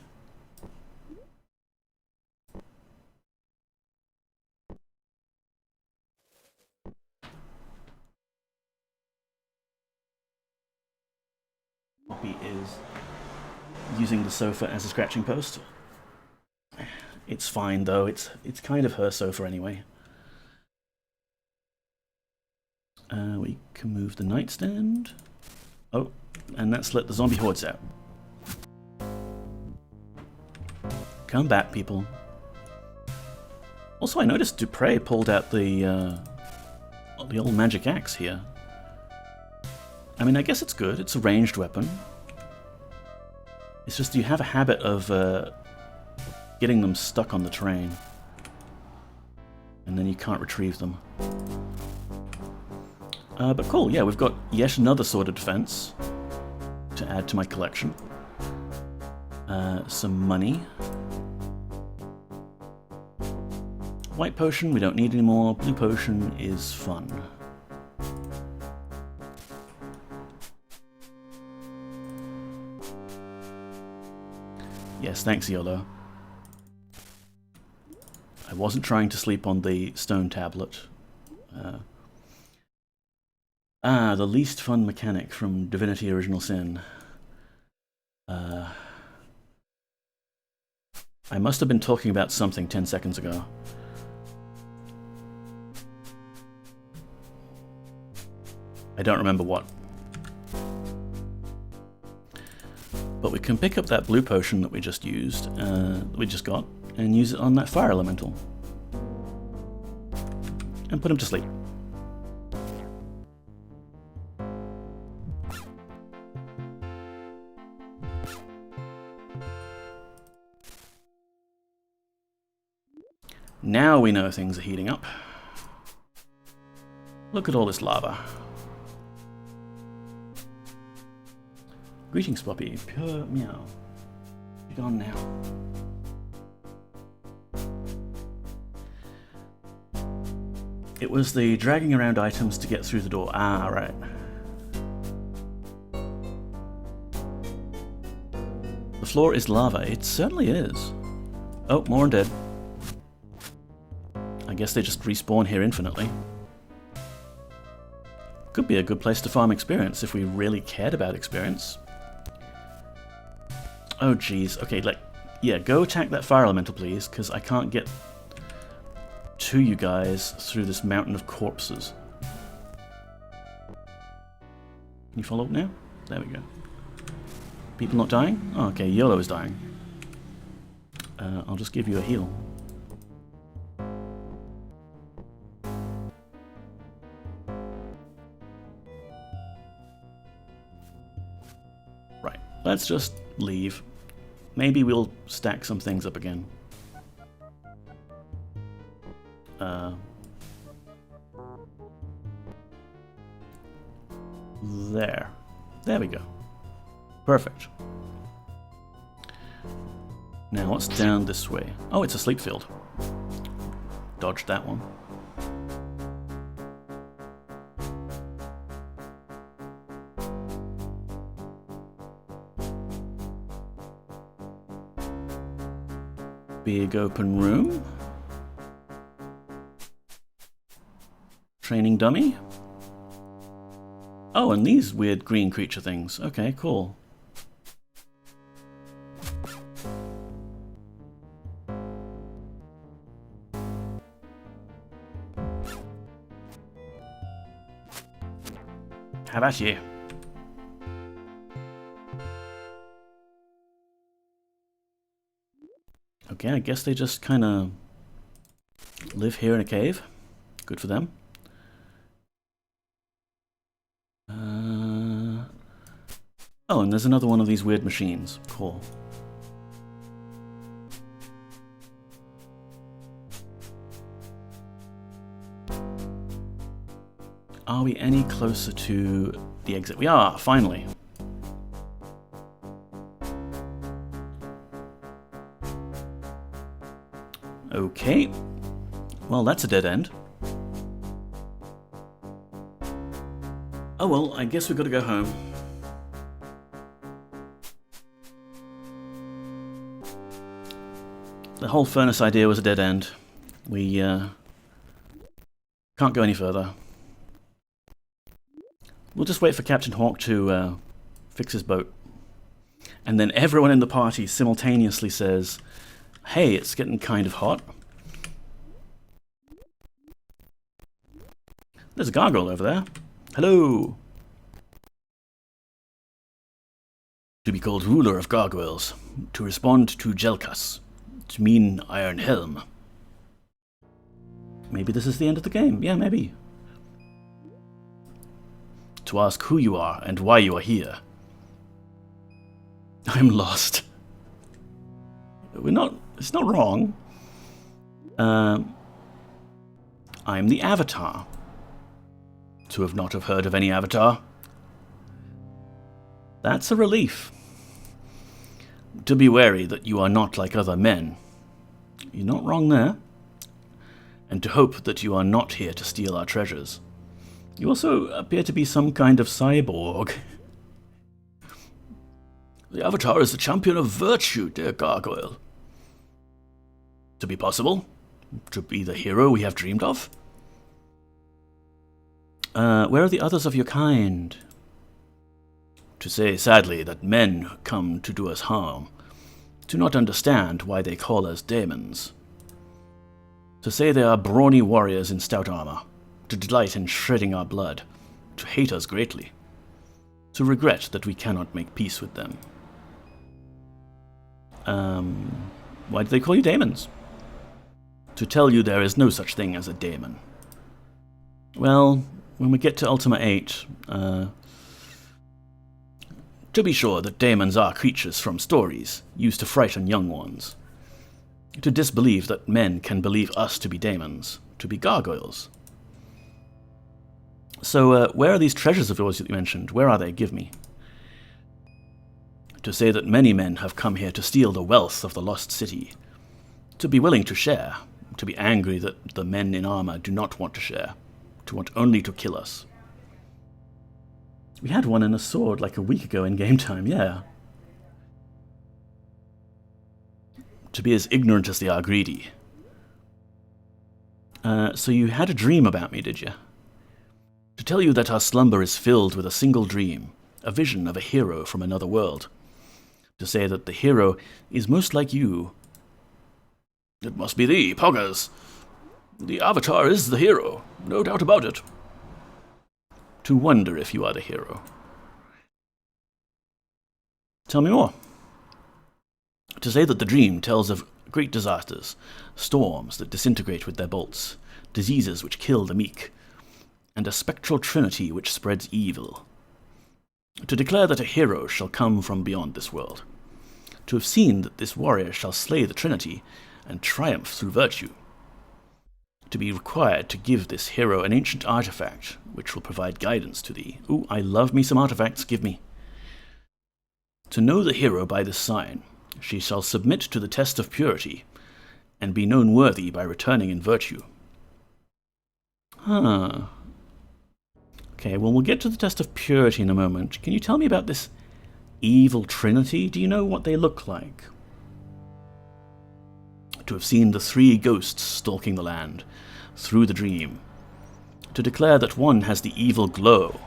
Poppy is using the sofa as a scratching post. It's fine though, it's kind of her sofa anyway. We can move the nightstand. Oh, and that's let the zombie hordes out. Come back, people. Also, I noticed Dupre pulled out the old magic axe here. I mean, I guess it's good. It's a ranged weapon. It's just you have a habit of getting them stuck on the terrain, and then you can't retrieve them. But cool, yeah, we've got yet another sword of defense to add to my collection. Some money. White potion we don't need anymore. Blue potion is fun. Yes, thanks, YOLO. I wasn't trying to sleep on the stone tablet. The least fun mechanic from Divinity Original Sin. I must have been talking about something 10 seconds ago. I don't remember what. But we can pick up that blue potion that we just used, we just got, and use it on that fire elemental. And put him to sleep. Now we know things are heating up. Look at all this lava. Greetings, Poppy. Pure meow. Be gone now. It was the dragging around items to get through the door. Ah, right. The floor is lava. It certainly is. Oh, more undead. I guess they just respawn here infinitely. Could be a good place to farm experience if we really cared about experience. Oh geez, okay, yeah, go attack that fire elemental please, because I can't get to you guys through this mountain of corpses. Can you follow up now? There we go. People not dying? Oh, okay, YOLO is dying. I'll just give you a heal. Right, let's just leave. Maybe we'll stack some things up again. There. There we go. Perfect. Now what's down this way? Oh, it's a sleep field. Dodged that one. Big open room. Training dummy. Oh, and these weird green creature things. Okay, cool. How about you? Okay, I guess they just kind of live here in a cave. Good for them. Oh, and there's another one of these weird machines. Cool. Are we any closer to the exit? We are, finally. Okay. Well, that's a dead end. Oh well, I guess we've got to go home. The whole furnace idea was a dead end. We can't go any further. We'll just wait for Captain Hawk to fix his boat. And then everyone in the party simultaneously says, "Hey, it's getting kind of hot." There's a gargoyle over there. Hello. To be called ruler of gargoyles. To respond to Jelkas. To mean Iron Helm. Maybe this is the end of the game. Yeah, maybe. To ask who you are and why you are here. I'm lost. It's not wrong. I'm the Avatar. To have not have heard of any Avatar. That's a relief. To be wary that you are not like other men. You're not wrong there. And to hope that you are not here to steal our treasures. You also appear to be some kind of cyborg. The Avatar is the champion of virtue, dear gargoyle. To be possible? To be the hero we have dreamed of? Where are the others of your kind? To say sadly that men come to do us harm, do not understand why they call us demons. To say they are brawny warriors in stout armor, to delight in shredding our blood, to hate us greatly, to regret that we cannot make peace with them. Why do they call you demons? To tell you there is no such thing as a demon. Well, when we get to Ultima 8, to be sure that demons are creatures from stories, used to frighten young ones. To disbelieve that men can believe us to be demons, to be gargoyles. So, where are these treasures of yours that you mentioned? Where are they? Give me. To say that many men have come here to steal the wealth of the lost city. To be willing to share. To be angry that the men in armor do not want to share. To want only to kill us. We had one in a sword like a week ago in game time, yeah. To be as ignorant as they are greedy. So you had a dream about me, did you? To tell you that our slumber is filled with a single dream, a vision of a hero from another world. To say that the hero is most like you. It must be thee, Poggers. The Avatar is the hero, no doubt about it. To wonder if you are the hero. Tell me more. To say that the dream tells of great disasters, storms that disintegrate with their bolts, diseases which kill the meek, and a spectral trinity which spreads evil. To declare that a hero shall come from beyond this world. To have seen that this warrior shall slay the trinity and triumph through virtue. To be required to give this hero an ancient artifact, which will provide guidance to thee. Ooh, I love me some artifacts, give me. To know the hero by this sign, she shall submit to the test of purity, and be known worthy by returning in virtue. Huh. Okay, well, we'll get to the test of purity in a moment. Can you tell me about this evil trinity? Do you know what they look like? to have seen the three ghosts stalking the land, through the dream, to declare that one has the evil glow,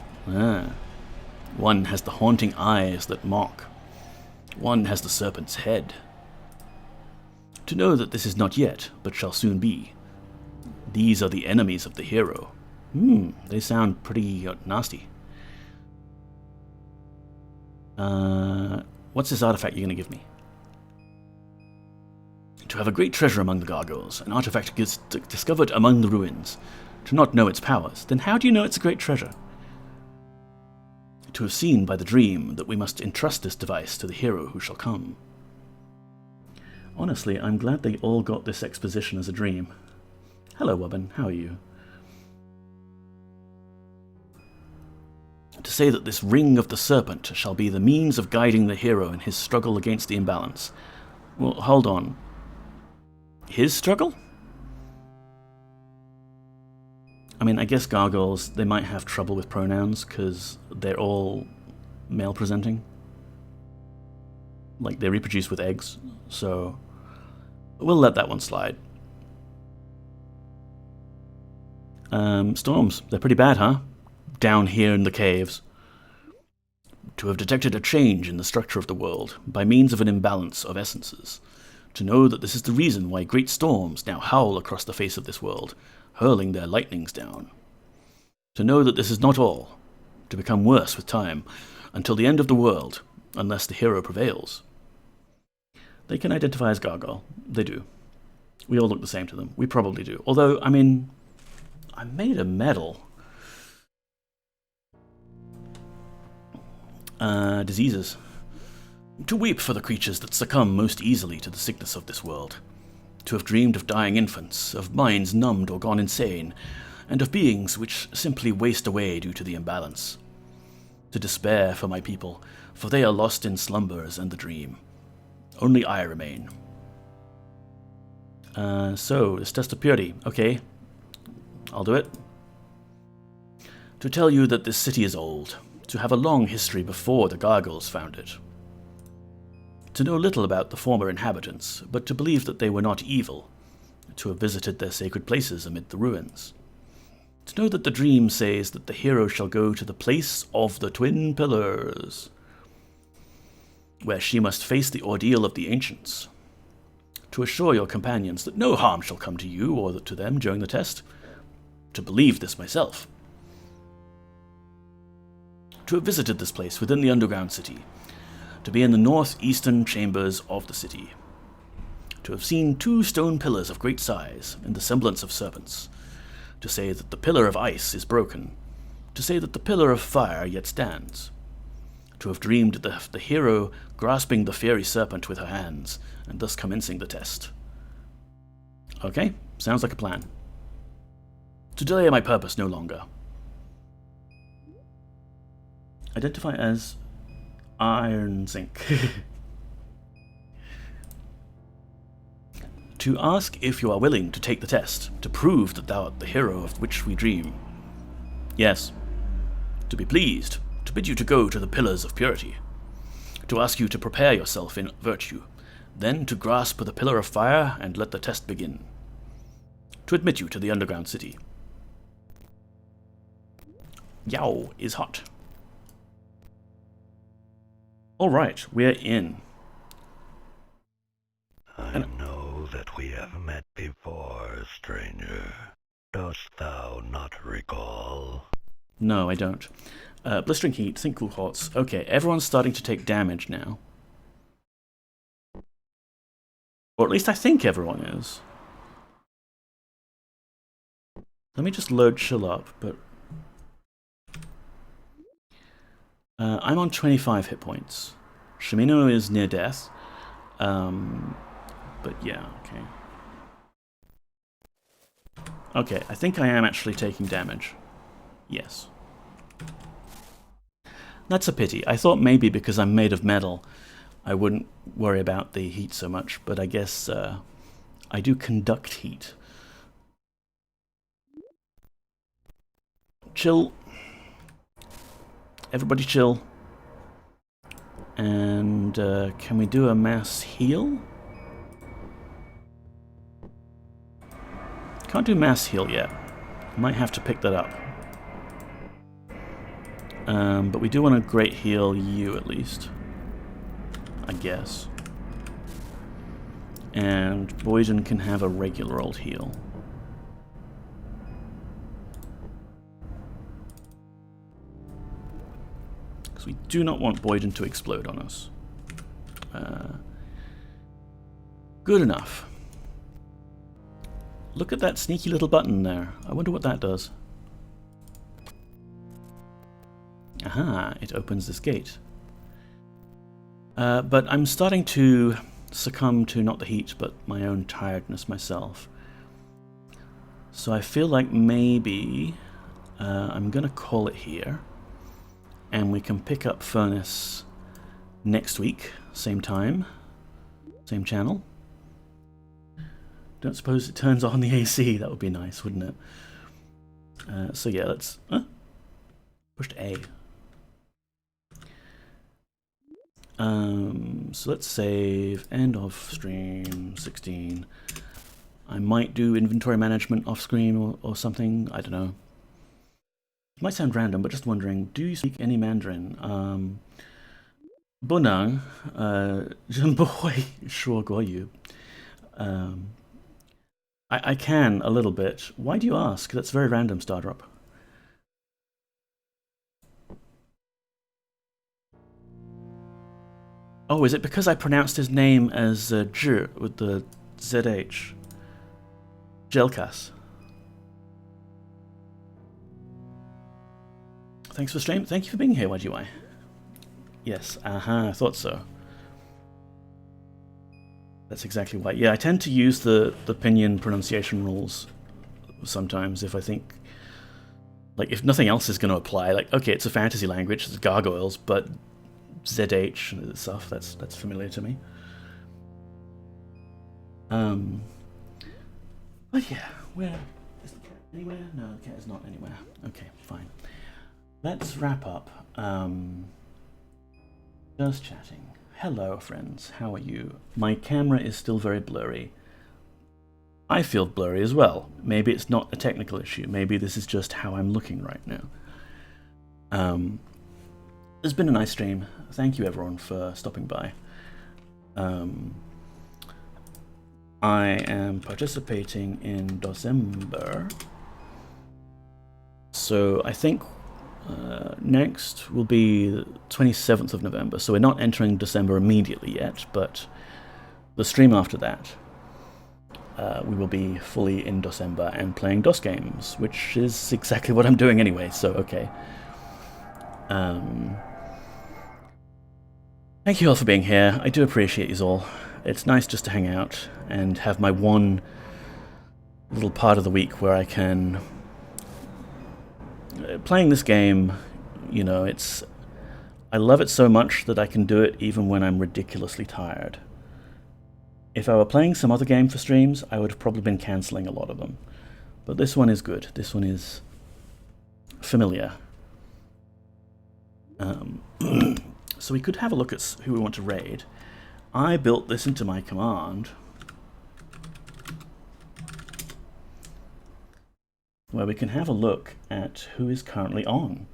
one has the haunting eyes that mock, one has the serpent's head. To know that this is not yet, but shall soon be. These are the enemies of the hero. They sound pretty nasty. What's this artifact you're going to give me? To have a great treasure among the gargoyles, an artifact discovered among the ruins. To not know its powers, then how do you know it's a great treasure? To have seen by the dream that we must entrust this device to the hero who shall come. Honestly, I'm glad they all got this exposition as a dream. Hello, Wubbin, how are you? To say that this ring of the serpent shall be the means of guiding the hero in his struggle against the imbalance. Well, hold on. His struggle? I mean, I guess gargoyles, they might have trouble with pronouns because they're all male-presenting. Like, they reproduce with eggs, so we'll let that one slide. Storms, they're pretty bad, huh? Down here in the caves. To have detected a change in the structure of the world by means of an imbalance of essences. To know that this is the reason why great storms now howl across the face of this world, hurling their lightnings down. To know that this is not all, to become worse with time, until the end of the world, unless the hero prevails. They can identify as gargoyle. They do. We all look the same to them. We probably do. Although, I mean, I made a medal. Diseases. To weep for the creatures that succumb most easily to the sickness of this world. To have dreamed of dying infants, of minds numbed or gone insane, and of beings which simply waste away due to the imbalance. To despair for my people, for they are lost in slumbers and the dream. Only I remain. So, this test of purity. Okay. I'll do it. To tell you that this city is old. To have a long history before the gargoyles found it. To know little about the former inhabitants, but to believe that they were not evil. To have visited their sacred places amid the ruins. To know that the dream says that the hero shall go to the place of the twin pillars, where she must face the ordeal of the ancients. To assure your companions that no harm shall come to you or to them during the test. To believe this myself. To have visited this place within the underground city. To be in the northeastern chambers of the city. To have seen 2 stone pillars of great size, in the semblance of serpents. To say that the pillar of ice is broken. To say that the pillar of fire yet stands. To have dreamed the hero grasping the fiery serpent with her hands, and thus commencing the test. Okay, sounds like a plan. To delay my purpose no longer. Identify as iron zinc. To ask if you are willing to take the test, to prove that thou art the hero of which we dream. Yes. To be pleased, to bid you to go to the pillars of purity. To ask you to prepare yourself in virtue, then to grasp the pillar of fire and let the test begin. To admit you to the underground city. Yow is hot. Alright, we're in. I know that we have met before, stranger. Dost thou not recall? No, I don't. Blistering heat, think cool hearts. Okay, everyone's starting to take damage now. Or at least I think everyone is. Let me just load chill up, but... I'm on 25 hit points. Shimino is near death. But yeah, okay. Okay, I think I am actually taking damage. Yes. That's a pity. I thought maybe because I'm made of metal, I wouldn't worry about the heat so much, but I guess I do conduct heat. Chill. Everybody chill. And can we do a mass heal? Can't do mass heal yet. Might have to pick that up. But we do want to great heal you at least, I guess. And Boyden can have a regular old heal. Because we do not want Boyden to explode on us. Good enough. Look at that sneaky little button there. I wonder what that does. Aha, it opens this gate. But I'm starting to succumb to not the heat, but my own tiredness myself. So I feel like maybe I'm going to call it here. And we can pick up Furnace next week, same time, same channel. Don't suppose it turns on the AC. That would be nice, wouldn't it? So yeah, let's... pushed A. So let's save end of stream 16. I might do inventory management off screen or something. I don't know. It might sound random, but just wondering, do you speak any Mandarin? Bonang, Jumboy, sure Goyu. I can a little bit. Why do you ask? That's very random, Stardrop. Oh, is it because I pronounced his name as J with the ZH? Jelkas. Thanks for stream. Thank you for being here, YGY. Yes, I thought so. That's exactly why. Yeah, I tend to use the Pinyin pronunciation rules sometimes if I think, like, if nothing else is going to apply. Like, okay, it's a fantasy language, it's gargoyles, but ZH and stuff, that's familiar to me. But yeah, where is the cat? Anywhere? No, the cat is not anywhere. Okay, fine. Let's wrap up. Just chatting. Hello, friends. How are you? My camera is still very blurry. I feel blurry as well. Maybe it's not a technical issue. Maybe this is just how I'm looking right now. It's been a nice stream. Thank you, everyone, for stopping by. I am participating in December. So I think next will be the 27th of November. So we're not entering December immediately yet, but the stream after that, we will be fully in December and playing DOS games, which is exactly what I'm doing anyway, so okay. Thank you all for being here. I do appreciate you all. It's nice just to hang out and have my one little part of the week where I can... Playing this game, you know, it's... I love it so much that I can do it even when I'm ridiculously tired. If I were playing some other game for streams, I would have probably been cancelling a lot of them. But this one is good. This one is familiar. So we could have a look at who we want to raid. I built this into my command, where we can have a look at who is currently on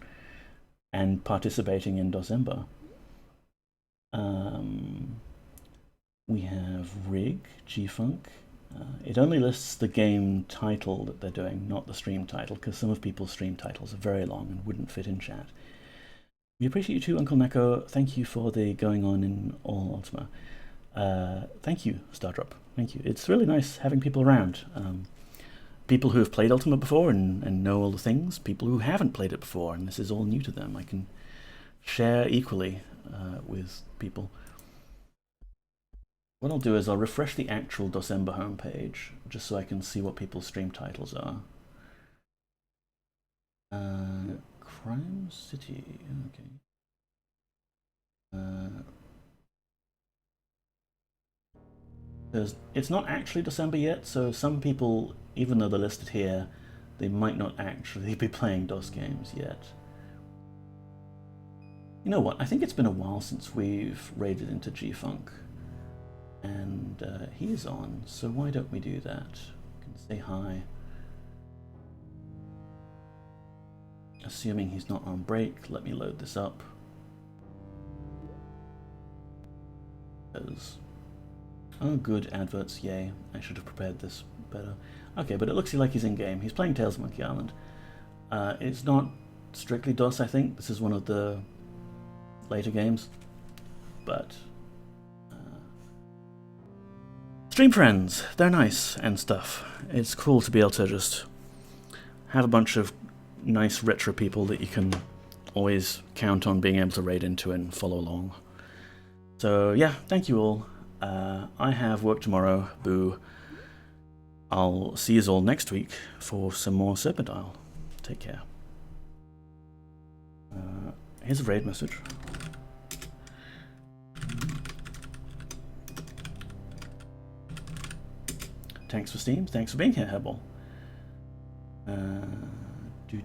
and participating in December. We have Rig, G-Funk. It only lists the game title that they're doing, not the stream title, because some of people's stream titles are very long and wouldn't fit in chat. We appreciate you too, Uncle Neko. Thank you for the going on in all Ultima. Thank you, Stardrop. Thank you. It's really nice having people around. People who have played Ultima before and know all the things. People who haven't played it before and this is all new to them. I can share equally with people. What I'll do is I'll refresh the actual December homepage just so I can see what people's stream titles are. Crime City, okay. It's not actually December yet, so some people, even though they're listed here, they might not actually be playing DOS games yet. You know what, I think it's been a while since we've raided into G-Funk. And he is on, so why don't we do that? We can say hi. Assuming he's not on break, let me load this up. Oh, good, adverts, yay. I should have prepared this better. Okay, but it looks like he's in-game. He's playing Tales of Monkey Island. It's not strictly DOS, I think. This is one of the later games. But stream friends, they're nice and stuff. It's cool to be able to just have a bunch of nice retro people that you can always count on being able to raid into and follow along. So yeah, thank you all. I have work tomorrow, boo. I'll see you all next week for some more Serpent Isle. Take care. Here's a raid message. Thanks for Steam. Thanks for being here, Herbal. Do.